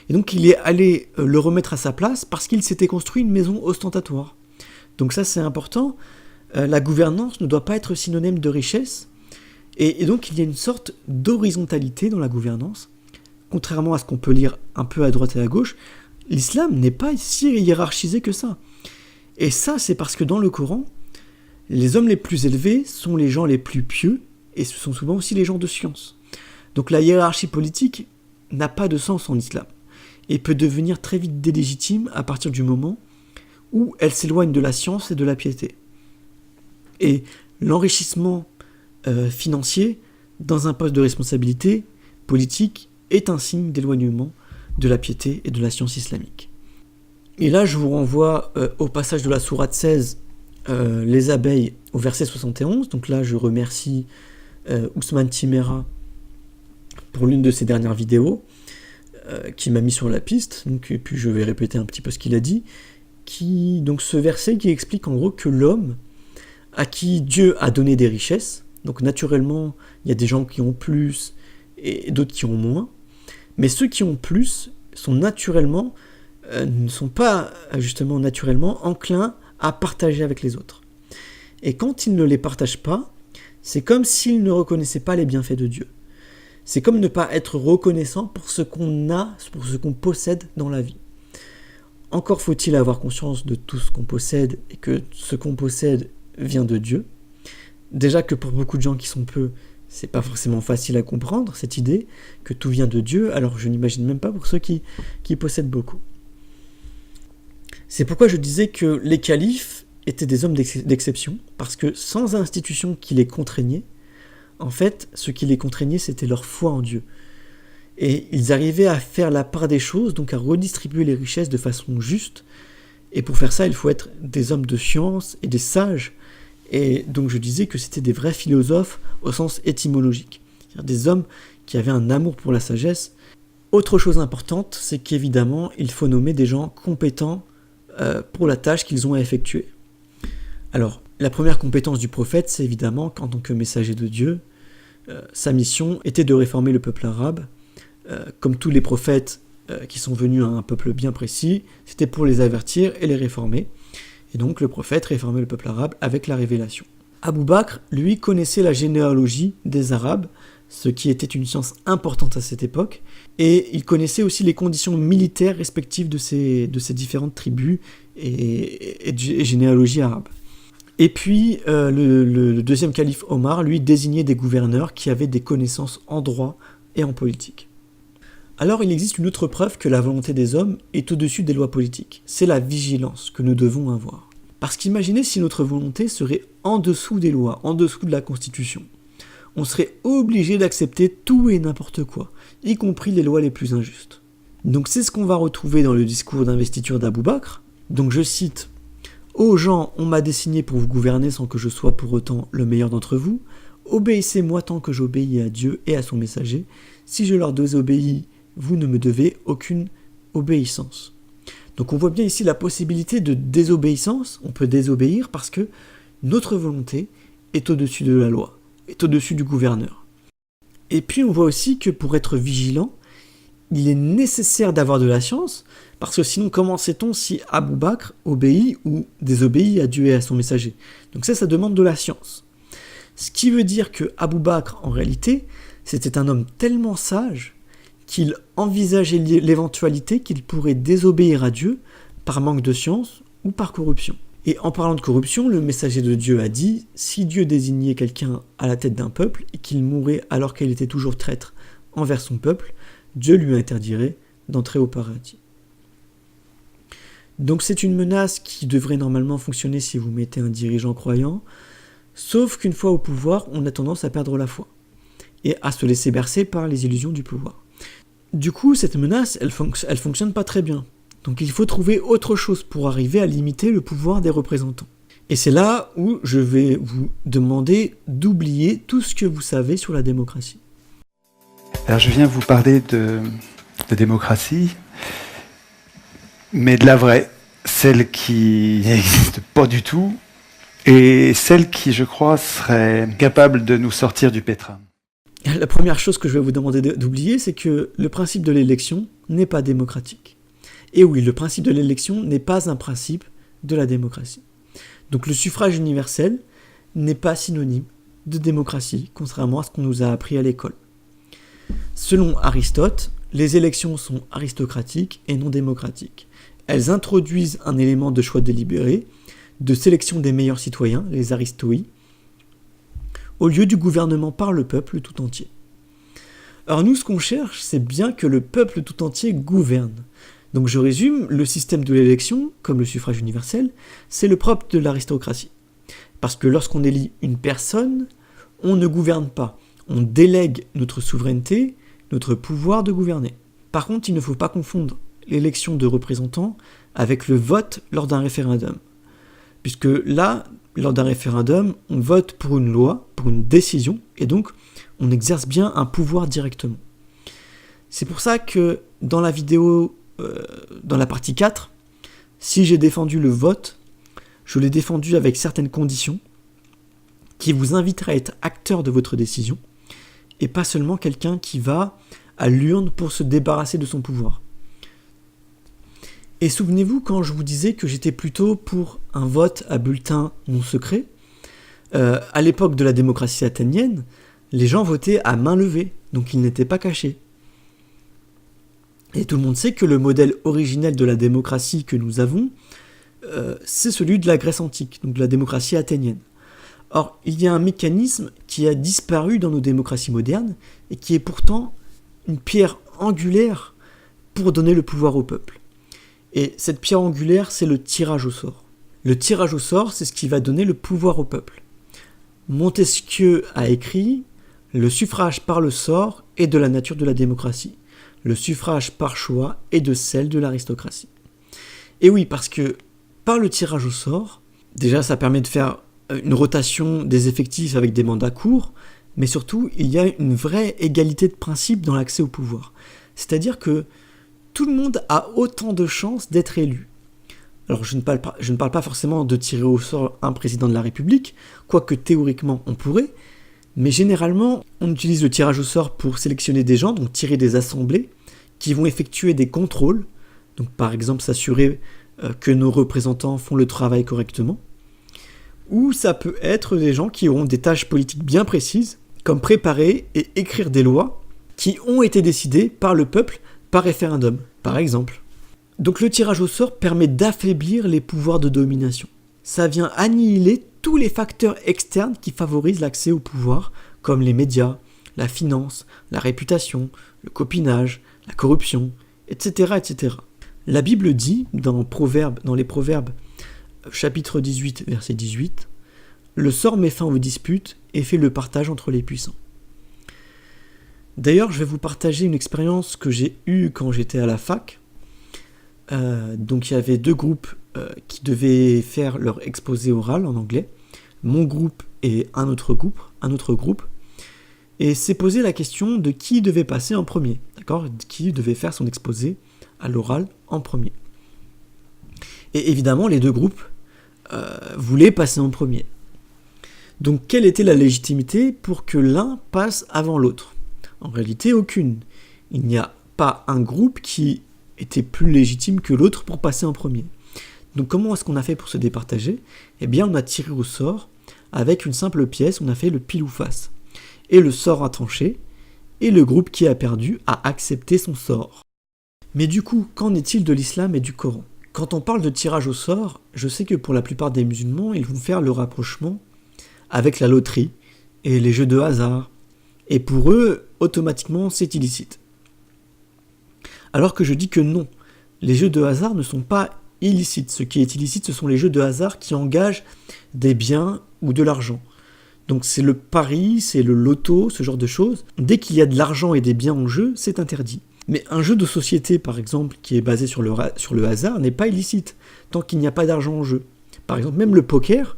Et donc il est allé le remettre à sa place parce qu'il s'était construit une maison ostentatoire. Donc ça c'est important, la gouvernance ne doit pas être synonyme de richesse, et donc il y a une sorte d'horizontalité dans la gouvernance. Contrairement à ce qu'on peut lire un peu à droite et à gauche, l'islam n'est pas si hiérarchisé que ça. Et ça, c'est parce que dans le Coran, les hommes les plus élevés sont les gens les plus pieux, et ce sont souvent aussi les gens de science. Donc la hiérarchie politique n'a pas de sens en islam, et peut devenir très vite délégitime à partir du moment où elle s'éloigne de la science et de la piété. Et l'enrichissement financier dans un poste de responsabilité politique est un signe d'éloignement de la piété et de la science islamique. Et là, je vous renvoie au passage de la sourate 16, les abeilles, au verset 71. Donc là, je remercie Ousmane Timera pour l'une de ses dernières vidéos, qui m'a mis sur la piste. Donc, et puis je vais répéter un petit peu ce qu'il a dit. Donc ce verset qui explique en gros que l'homme à qui Dieu a donné des richesses, donc naturellement, il y a des gens qui ont plus et d'autres qui ont moins, mais ceux qui ont plus sont naturellement, ne sont pas justement naturellement enclins à partager avec les autres. Et quand ils ne les partagent pas, c'est comme s'ils ne reconnaissaient pas les bienfaits de Dieu. C'est comme ne pas être reconnaissant pour ce qu'on a, pour ce qu'on possède dans la vie. Encore faut-il avoir conscience de tout ce qu'on possède et que ce qu'on possède vient de Dieu. Déjà que pour beaucoup de gens qui sont peu, c'est pas forcément facile à comprendre cette idée que tout vient de Dieu, alors je n'imagine même pas pour ceux qui possèdent beaucoup. C'est pourquoi je disais que les califes étaient des hommes d'exception, parce que sans institution qui les contraignait, en fait, ce qui les contraignait, c'était leur foi en Dieu. Et ils arrivaient à faire la part des choses, donc à redistribuer les richesses de façon juste. Et pour faire ça, il faut être des hommes de science et des sages. Et donc je disais que c'était des vrais philosophes au sens étymologique. C'est-à-dire des hommes qui avaient un amour pour la sagesse. Autre chose importante, c'est qu'évidemment, il faut nommer des gens compétents pour la tâche qu'ils ont à effectuer. Alors, la première compétence du prophète, c'est évidemment qu'en tant que messager de Dieu, sa mission était de réformer le peuple arabe. Comme tous les prophètes qui sont venus à un peuple bien précis, c'était pour les avertir et les réformer. Et donc le prophète réformait le peuple arabe avec la révélation. Abou Bakr, lui, connaissait la généalogie des Arabes, ce qui était une science importante à cette époque, et il connaissait aussi les conditions militaires respectives de ces différentes tribus et généalogies arabes. Et puis, le deuxième calife Omar, lui, désignait des gouverneurs qui avaient des connaissances en droit et en politique. Alors, il existe une autre preuve que la volonté des hommes est au-dessus des lois politiques. C'est la vigilance que nous devons avoir. Parce qu'imaginez si notre volonté serait en dessous des lois, en dessous de la Constitution. On serait obligé d'accepter tout et n'importe quoi, y compris les lois les plus injustes. Donc c'est ce qu'on va retrouver dans le discours d'investiture d'Abou Bakr. Donc je cite « Ô gens, on m'a désigné pour vous gouverner sans que je sois pour autant le meilleur d'entre vous. Obéissez-moi tant que j'obéis à Dieu et à son messager. Si je leur désobéis, vous ne me devez aucune obéissance. » Donc on voit bien ici la possibilité de désobéissance. On peut désobéir parce que notre volonté est au-dessus de la loi, est au-dessus du gouverneur. Et puis on voit aussi que pour être vigilant, il est nécessaire d'avoir de la science, parce que sinon comment sait-on si Abou Bakr obéit ou désobéit à Dieu et à son messager? Donc ça demande de la science. Ce qui veut dire que Abou Bakr, en réalité, c'était un homme tellement sage qu'il envisageait l'éventualité qu'il pourrait désobéir à Dieu par manque de science ou par corruption. Et en parlant de corruption, le messager de Dieu a dit « Si Dieu désignait quelqu'un à la tête d'un peuple et qu'il mourait alors qu'il était toujours traître envers son peuple, Dieu lui interdirait d'entrer au paradis. » Donc c'est une menace qui devrait normalement fonctionner si vous mettez un dirigeant croyant, sauf qu'une fois au pouvoir, on a tendance à perdre la foi et à se laisser bercer par les illusions du pouvoir. Du coup, cette menace, elle fonctionne pas très bien. Donc il faut trouver autre chose pour arriver à limiter le pouvoir des représentants. Et c'est là où je vais vous demander d'oublier tout ce que vous savez sur la démocratie. Alors je viens vous parler de démocratie, mais de la vraie, celle qui n'existe pas du tout, et celle qui, je crois, serait capable de nous sortir du pétrin. La première chose que je vais vous demander d'oublier, c'est que le principe de l'élection n'est pas démocratique. Et oui, le principe de l'élection n'est pas un principe de la démocratie. Donc le suffrage universel n'est pas synonyme de démocratie, contrairement à ce qu'on nous a appris à l'école. Selon Aristote, les élections sont aristocratiques et non démocratiques. Elles introduisent un élément de choix délibéré, de sélection des meilleurs citoyens, les aristoïs, au lieu du gouvernement par le peuple tout entier. Alors nous, ce qu'on cherche, c'est bien que le peuple tout entier gouverne. Donc je résume, le système de l'élection, comme le suffrage universel, c'est le propre de l'aristocratie. Parce que lorsqu'on élit une personne, on ne gouverne pas. On délègue notre souveraineté, notre pouvoir de gouverner. Par contre, il ne faut pas confondre l'élection de représentants avec le vote lors d'un référendum. Puisque là, lors d'un référendum, on vote pour une loi, pour une décision, et donc on exerce bien un pouvoir directement. C'est pour ça que dans la vidéo, dans la partie 4, si j'ai défendu le vote, je l'ai défendu avec certaines conditions qui vous inviteraient à être acteur de votre décision, et pas seulement quelqu'un qui va à l'urne pour se débarrasser de son pouvoir. Et souvenez-vous quand je vous disais que j'étais plutôt pour un vote à bulletin non secret, à l'époque de la démocratie athénienne, les gens votaient à main levée, donc ils n'étaient pas cachés. Et tout le monde sait que le modèle originel de la démocratie que nous avons, c'est celui de la Grèce antique, donc de la démocratie athénienne. Or, il y a un mécanisme qui a disparu dans nos démocraties modernes et qui est pourtant une pierre angulaire pour donner le pouvoir au peuple. Et cette pierre angulaire, c'est le tirage au sort. Le tirage au sort, c'est ce qui va donner le pouvoir au peuple. Montesquieu a écrit « Le suffrage par le sort est de la nature de la démocratie. Le suffrage par choix est de celle de l'aristocratie. » Et oui, parce que par le tirage au sort, déjà ça permet de faire une rotation des effectifs avec des mandats courts, mais surtout il y a une vraie égalité de principe dans l'accès au pouvoir. C'est-à-dire que tout le monde a autant de chances d'être élu. Alors je ne parle pas forcément de tirer au sort un président de la République, quoique théoriquement on pourrait, mais généralement on utilise le tirage au sort pour sélectionner des gens, donc tirer des assemblées, qui vont effectuer des contrôles, donc par exemple s'assurer que nos représentants font le travail correctement, ou ça peut être des gens qui auront des tâches politiques bien précises, comme préparer et écrire des lois qui ont été décidées par le peuple par référendum, par exemple. Donc le tirage au sort permet d'affaiblir les pouvoirs de domination. Ça vient annihiler tous les facteurs externes qui favorisent l'accès au pouvoir, comme les médias, la finance, la réputation, le copinage, la corruption, etc., etc. La Bible dit, dans les Proverbes, chapitre 18, verset 18, « Le sort met fin aux disputes et fait le partage entre les puissants. » D'ailleurs, je vais vous partager une expérience que j'ai eue quand j'étais à la fac. Donc il y avait 2 groupes qui devaient faire leur exposé oral en anglais, mon groupe et un autre groupe, et s'est posé la question de qui devait passer en premier, d'accord, qui devait faire son exposé à l'oral en premier. Et évidemment, les 2 groupes voulaient passer en premier. Donc quelle était la légitimité pour que l'un passe avant l'autre ? En réalité, aucune. Il n'y a pas un groupe qui était plus légitime que l'autre pour passer en premier. Donc comment est-ce qu'on a fait pour se départager ? Eh bien, on a tiré au sort avec une simple pièce, on a fait le pile ou face. Et le sort a tranché, et le groupe qui a perdu a accepté son sort. Mais du coup, qu'en est-il de l'islam et du Coran ? Quand on parle de tirage au sort, je sais que pour la plupart des musulmans, ils vont faire le rapprochement avec la loterie et les jeux de hasard. Et pour eux, automatiquement, c'est illicite. Alors que je dis que non, les jeux de hasard ne sont pas illicites. Ce qui est illicite, ce sont les jeux de hasard qui engagent des biens ou de l'argent. Donc c'est le pari, c'est le loto, ce genre de choses. Dès qu'il y a de l'argent et des biens en jeu, c'est interdit. Mais un jeu de société, par exemple, qui est basé sur le hasard, n'est pas illicite, tant qu'il n'y a pas d'argent en jeu. Par exemple, même le poker,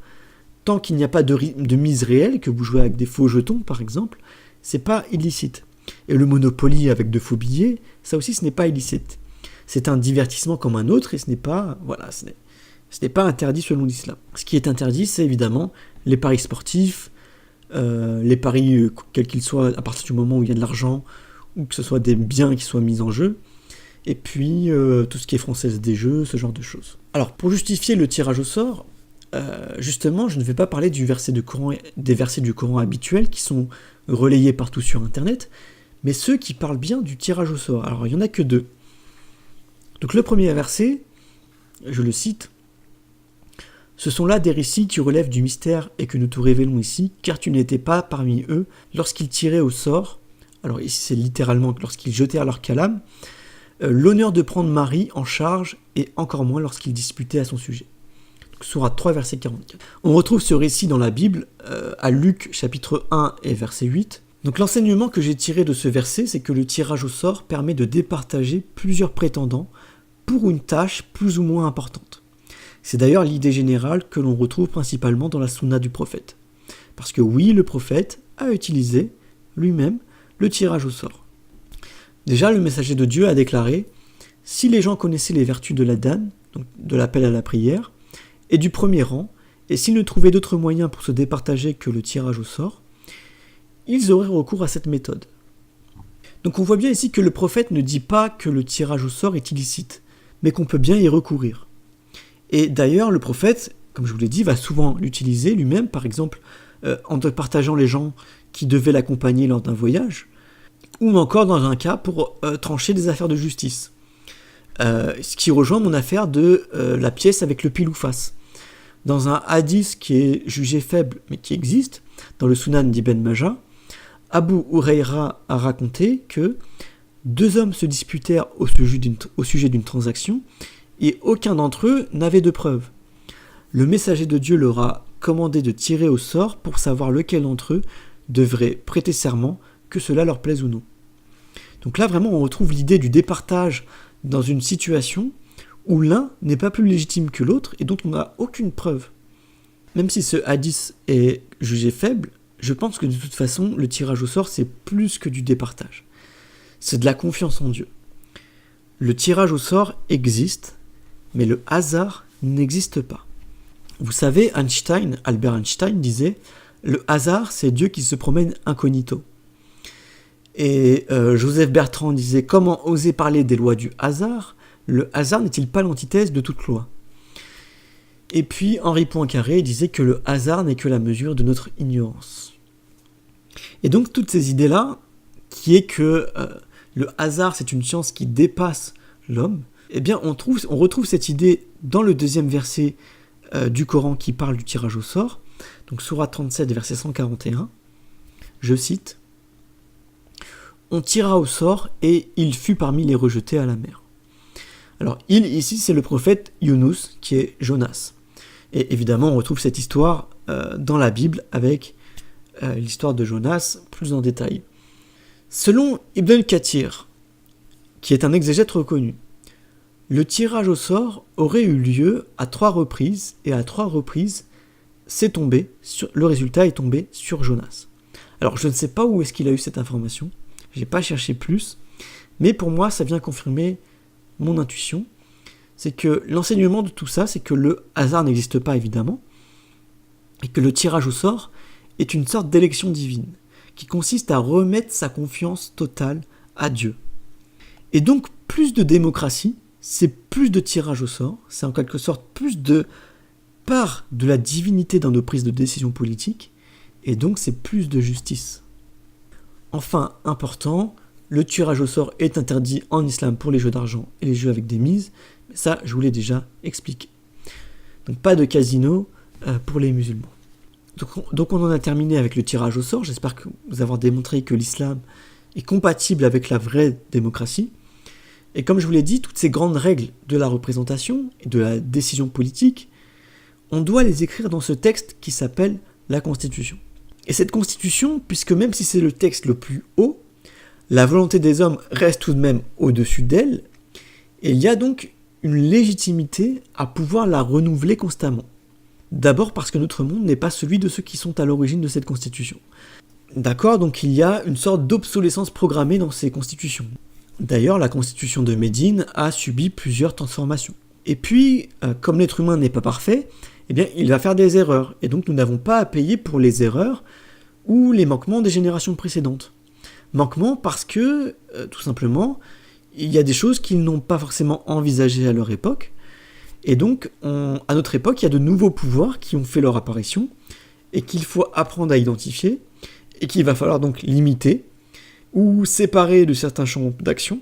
tant qu'il n'y a pas de mise réelle, que vous jouez avec des faux jetons, par exemple, c'est pas illicite. Et le Monopoly avec de faux billets, ça aussi, ce n'est pas illicite. C'est un divertissement comme un autre, et ce n'est pas interdit selon l'islam. Ce qui est interdit, c'est évidemment les paris sportifs, les paris, quels qu'ils soient, à partir du moment où il y a de l'argent, ou que ce soit des biens qui soient mis en jeu, et puis tout ce qui est Française des Jeux, ce genre de choses. Alors, pour justifier le tirage au sort, justement, je ne vais pas parler des versets du Coran habituels qui sont relayés partout sur Internet, mais ceux qui parlent bien du tirage au sort. Alors, il n'y en a que 2. Donc, le premier verset, je le cite, « Ce sont là des récits qui relèvent du mystère et que nous te révélons ici, car tu n'étais pas parmi eux lorsqu'ils tiraient au sort, alors ici c'est littéralement lorsqu'ils jetèrent leur calame, l'honneur de prendre Marie en charge et encore moins lorsqu'ils disputaient à son sujet. » Sourate 3, verset 44. On retrouve ce récit dans la Bible, à Luc, chapitre 1 et verset 8. Donc l'enseignement que j'ai tiré de ce verset, c'est que le tirage au sort permet de départager plusieurs prétendants pour une tâche plus ou moins importante. C'est d'ailleurs l'idée générale que l'on retrouve principalement dans la sunna du prophète. Parce que oui, le prophète a utilisé lui-même le tirage au sort. Déjà, le messager de Dieu a déclaré « Si les gens connaissaient les vertus de l'adhan, donc de l'appel à la prière, et du premier rang, et s'ils ne trouvaient d'autre moyen pour se départager que le tirage au sort, ils auraient recours à cette méthode. » Donc on voit bien ici que le prophète ne dit pas que le tirage au sort est illicite, mais qu'on peut bien y recourir. Et d'ailleurs, le prophète, comme je vous l'ai dit, va souvent l'utiliser lui-même, par exemple en départageant les gens qui devaient l'accompagner lors d'un voyage, ou encore dans un cas pour trancher des affaires de justice. Ce qui rejoint mon affaire de la pièce avec le pile ou face. Dans un hadith qui est jugé faible, mais qui existe, dans le Sunan d'Ibn Majah, Abu Huraira a raconté que 2 hommes se disputèrent au sujet d'une transaction, et aucun d'entre eux n'avait de preuves. Le messager de Dieu leur a commandé de tirer au sort pour savoir lequel d'entre eux devrait prêter serment, que cela leur plaise ou non. Donc là, vraiment, on retrouve l'idée du départage dans une situation où l'un n'est pas plus légitime que l'autre et dont on n'a aucune preuve. Même si ce hadith est jugé faible, je pense que de toute façon, le tirage au sort, c'est plus que du départage. C'est de la confiance en Dieu. Le tirage au sort existe, mais le hasard n'existe pas. Vous savez, Albert Einstein disait « Le hasard, c'est Dieu qui se promène incognito ». Et Joseph Bertrand disait « Comment oser parler des lois du hasard ? Le hasard n'est-il pas l'antithèse de toute loi ?» Et puis Henri Poincaré disait que le hasard n'est que la mesure de notre ignorance. Et donc toutes ces idées-là, qui est que le hasard c'est une science qui dépasse l'homme, eh bien on retrouve cette idée dans le deuxième verset du Coran qui parle du tirage au sort, donc sourate 37, verset 141, je cite, « On tira au sort et il fut parmi les rejetés à la mer. » Alors il, ici, c'est le prophète Younous, qui est Jonas. Et évidemment, on retrouve cette histoire dans la Bible avec l'histoire de Jonas plus en détail. Selon Ibn al-Kathir, qui est un exégète reconnu, le tirage au sort aurait eu lieu à 3 reprises, et à 3 reprises, le résultat est tombé sur Jonas. Alors, je ne sais pas où est-ce qu'il a eu cette information, je n'ai pas cherché plus, mais pour moi, ça vient confirmer mon intuition. C'est que l'enseignement de tout ça, c'est que le hasard n'existe pas, évidemment, et que le tirage au sort est une sorte d'élection divine, qui consiste à remettre sa confiance totale à Dieu. Et donc, plus de démocratie, c'est plus de tirage au sort, c'est en quelque sorte plus de part de la divinité dans nos prises de décision politiques, et donc c'est plus de justice. Enfin, important, le tirage au sort est interdit en islam pour les jeux d'argent et les jeux avec des mises, mais ça je vous l'ai déjà expliqué. Donc pas de casino pour les musulmans. Donc on en a terminé avec le tirage au sort, j'espère que vous avoir démontré que l'islam est compatible avec la vraie démocratie. Et comme je vous l'ai dit, toutes ces grandes règles de la représentation et de la décision politique, on doit les écrire dans ce texte qui s'appelle la Constitution. Et cette Constitution, puisque même si c'est le texte le plus haut, la volonté des hommes reste tout de même au-dessus d'elle, et il y a donc une légitimité à pouvoir la renouveler constamment. D'abord parce que notre monde n'est pas celui de ceux qui sont à l'origine de cette Constitution. D'accord, donc il y a une sorte d'obsolescence programmée dans ces constitutions. D'ailleurs, la Constitution de Médine a subi plusieurs transformations. Et puis, comme l'être humain n'est pas parfait, eh bien, il va faire des erreurs. Et donc, nous n'avons pas à payer pour les erreurs ou les manquements des générations précédentes. Manquements parce que, tout simplement, il y a des choses qu'ils n'ont pas forcément envisagées à leur époque. Et donc, à notre époque, il y a de nouveaux pouvoirs qui ont fait leur apparition et qu'il faut apprendre à identifier et qu'il va falloir donc limiter ou séparer de certains champs d'action,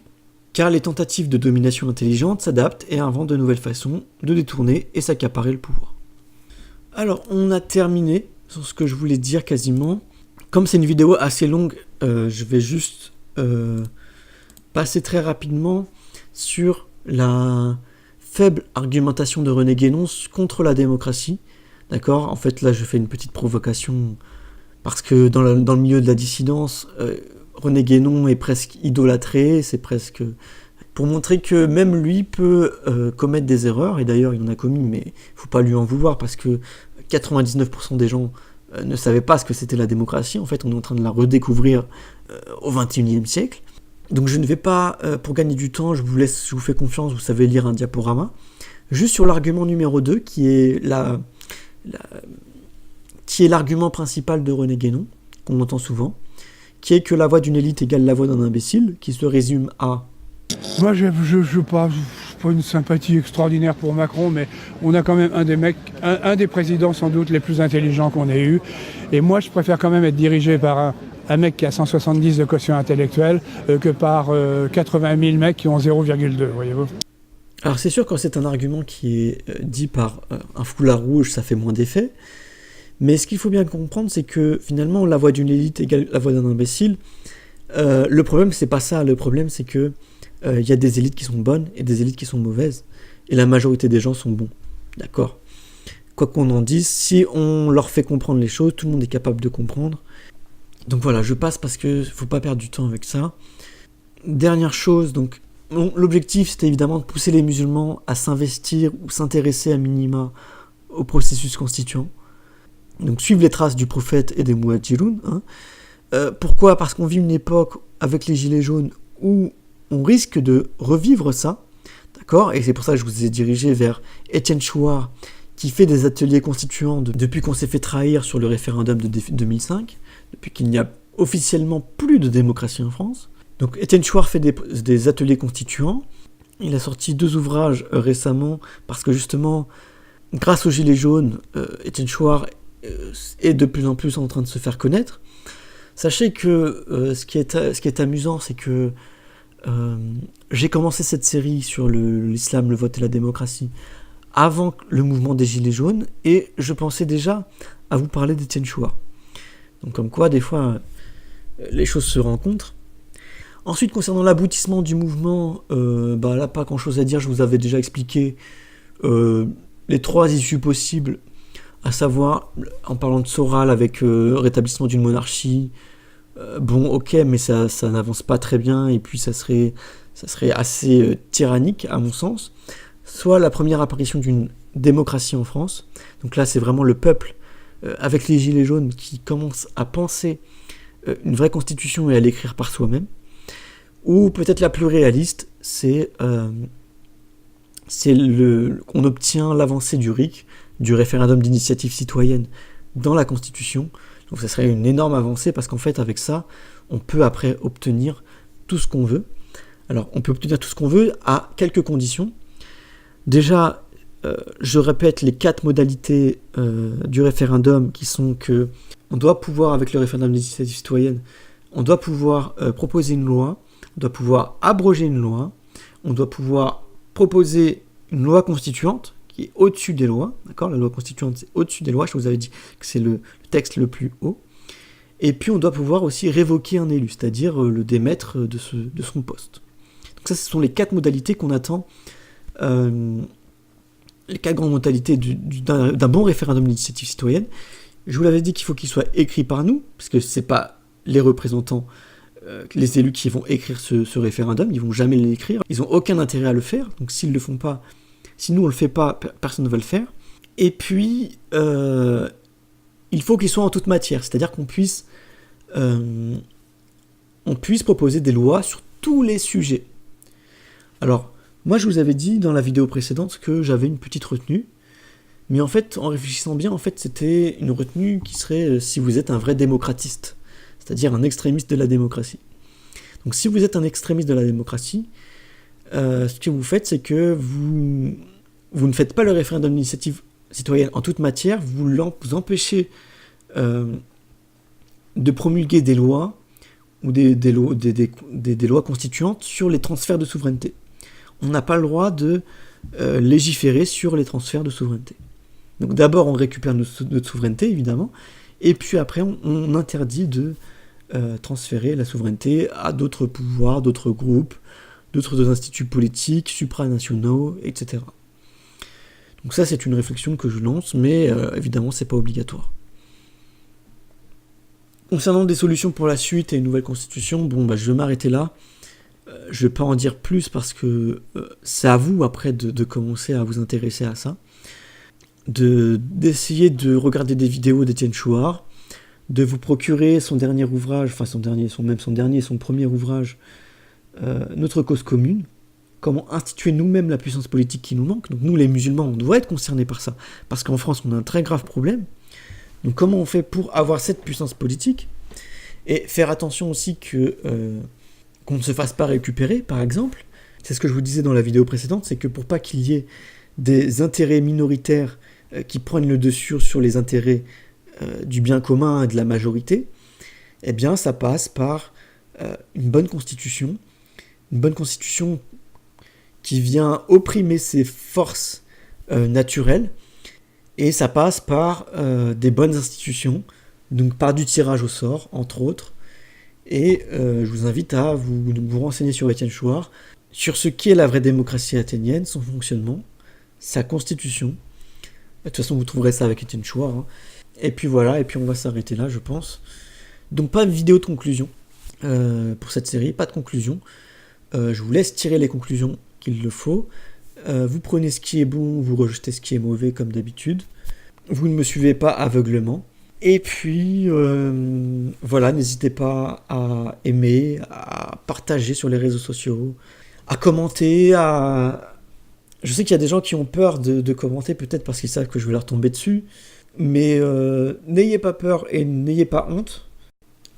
car les tentatives de domination intelligente s'adaptent et inventent de nouvelles façons de détourner et s'accaparer le pouvoir. Alors, on a terminé sur ce que je voulais dire quasiment. Comme c'est une vidéo assez longue, je vais juste passer très rapidement sur la faible argumentation de René Guénon contre la démocratie. D'accord ? En fait, là, je fais une petite provocation parce que dans le milieu de la dissidence, René Guénon est presque idolâtré, c'est presque pour montrer que même lui peut commettre des erreurs, et d'ailleurs il en a commis, mais il ne faut pas lui en vouloir parce que 99% des gens ne savaient pas ce que c'était la démocratie. En fait, on est en train de la redécouvrir au XXIe siècle. Donc je ne vais pas, pour gagner du temps, je vous fais confiance, vous savez lire un diaporama. Juste sur l'argument numéro 2, qui est l'argument principal de René Guénon, qu'on entend souvent, qui est que la voix d'une élite égale la voix d'un imbécile, qui se résume à... Moi, je n'ai pas une sympathie extraordinaire pour Macron, mais on a quand même un des présidents sans doute les plus intelligents qu'on ait eu. Et moi, je préfère quand même être dirigé par un mec qui a 170 de quotient intellectuel que par 80 000 mecs qui ont 0,2, voyez-vous. Alors c'est sûr, quand c'est un argument qui est dit par un foulard rouge, ça fait moins d'effet. Mais ce qu'il faut bien comprendre, c'est que finalement, la voix d'une élite égale la voix d'un imbécile. Le problème, c'est pas ça. Le problème, c'est que il y a des élites qui sont bonnes et des élites qui sont mauvaises. Et la majorité des gens sont bons. D'accord ? Quoi qu'on en dise, si on leur fait comprendre les choses, tout le monde est capable de comprendre. Donc voilà, je passe parce que faut pas perdre du temps avec ça. Dernière chose, donc l'objectif, c'était évidemment de pousser les musulmans à s'investir ou s'intéresser à minima au processus constituant. Donc suivre les traces du prophète et des Muhadjiroun. Pourquoi ? Parce qu'on vit une époque avec les gilets jaunes où on risque de revivre ça, d'accord ? Et c'est pour ça que je vous ai dirigé vers Étienne Chouard, qui fait des ateliers constituants depuis qu'on s'est fait trahir sur le référendum de 2005, depuis qu'il n'y a officiellement plus de démocratie en France. Donc Étienne Chouard fait des ateliers constituants. Il a sorti 2 ouvrages récemment, parce que justement, grâce aux Gilets jaunes, Étienne Chouard est de plus en plus en train de se faire connaître. Sachez que ce qui est amusant, c'est que j'ai commencé cette série sur l'islam, le vote et la démocratie avant le mouvement des Gilets jaunes, et je pensais déjà à vous parler d'Étienne Chouard. Donc comme quoi, des fois, les choses se rencontrent. Ensuite, concernant l'aboutissement du mouvement, là, pas grand-chose à dire, je vous avais déjà expliqué les 3 issues possibles, à savoir, en parlant de Soral avec rétablissement d'une monarchie, ok, mais ça n'avance pas très bien, et puis ça serait assez tyrannique, à mon sens. Soit la première apparition d'une démocratie en France, donc là c'est vraiment le peuple, avec les Gilets jaunes, qui commence à penser une vraie constitution et à l'écrire par soi-même. Ou peut-être la plus réaliste, c'est qu'on obtient l'avancée du RIC, du référendum d'initiative citoyenne, dans la Constitution. Donc ça serait une énorme avancée, parce qu'en fait avec ça, on peut après obtenir tout ce qu'on veut. Alors on peut obtenir tout ce qu'on veut à quelques conditions. Déjà, je répète les 4 modalités du référendum, qui sont que on doit pouvoir, avec le référendum d'initiative citoyenne, on doit pouvoir proposer une loi, on doit pouvoir abroger une loi, on doit pouvoir proposer une loi constituante qui est au-dessus des lois, d'accord ? La loi constituante, c'est au-dessus des lois, je vous avais dit que c'est le texte le plus haut. Et puis on doit pouvoir aussi révoquer un élu, c'est-à-dire le démettre de son poste. Donc ça, ce sont les 4 modalités qu'on attend, les 4 grandes modalités d'un bon référendum d'initiative citoyenne. Je vous l'avais dit qu'il faut qu'il soit écrit par nous, parce que c'est pas les représentants, les élus qui vont écrire ce référendum, ils vont jamais l'écrire, ils ont aucun intérêt à le faire, donc s'ils le font pas, si nous on le fait pas, personne ne va le faire. Et puis il faut qu'il soit en toute matière, c'est-à-dire qu'on puisse proposer des lois sur tous les sujets. Alors moi je vous avais dit dans la vidéo précédente que j'avais une petite retenue, mais en fait, en réfléchissant bien, en fait, c'était une retenue qui serait si vous êtes un vrai démocratiste, c'est-à-dire un extrémiste de la démocratie. Donc si vous êtes un extrémiste de la démocratie, ce que vous faites, c'est que vous ne faites pas le référendum d'initiative citoyenne en toute matière, vous empêchez de promulguer des lois ou des lois constituantes sur les transferts de souveraineté. On n'a pas le droit de légiférer sur les transferts de souveraineté. Donc d'abord on récupère notre souveraineté évidemment, et puis après on interdit de transférer la souveraineté à d'autres pouvoirs, d'autres groupes, d'autres instituts politiques, supranationaux, etc. Donc ça c'est une réflexion que je lance, mais évidemment c'est pas obligatoire. Concernant des solutions pour la suite et une nouvelle constitution, je vais m'arrêter là. Je vais pas en dire plus parce que c'est à vous après de commencer à vous intéresser à ça. D'essayer de regarder des vidéos d'Étienne Chouard, de vous procurer son dernier ouvrage, son premier ouvrage, Notre cause commune, comment instituer nous-mêmes la puissance politique qui nous manque. Donc nous les musulmans, on doit être concernés par ça, parce qu'en France on a un très grave problème. Donc comment on fait pour avoir cette puissance politique, et faire attention aussi qu'on ne se fasse pas récupérer, par exemple. C'est ce que je vous disais dans la vidéo précédente, c'est que pour pas qu'il y ait des intérêts minoritaires qui prennent le dessus sur les intérêts du bien commun et de la majorité, eh bien ça passe par une bonne constitution qui vient opprimer ses forces naturelles, et ça passe par des bonnes institutions, donc par du tirage au sort, entre autres. Et je vous invite à vous renseigner sur Étienne Chouard, sur ce qu'est la vraie démocratie athénienne, son fonctionnement, sa constitution. De toute façon, vous trouverez ça avec Étienne Chouard. Hein. Et puis voilà, et puis on va s'arrêter là, je pense. Donc pas de vidéo de conclusion pour cette série, pas de conclusion. Je vous laisse tirer les conclusions qu'il le faut. Vous prenez ce qui est bon, vous rejetez ce qui est mauvais comme d'habitude. Vous ne me suivez pas aveuglement. Et puis, voilà, n'hésitez pas à aimer, à partager sur les réseaux sociaux, à commenter, Je sais qu'il y a des gens qui ont peur de commenter, peut-être parce qu'ils savent que je vais leur tomber dessus, mais n'ayez pas peur et n'ayez pas honte.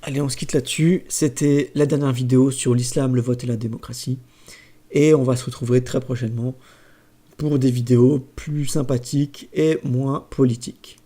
Allez, on se quitte là-dessus. C'était la dernière vidéo sur l'islam, le vote et la démocratie. Et on va se retrouver très prochainement pour des vidéos plus sympathiques et moins politiques.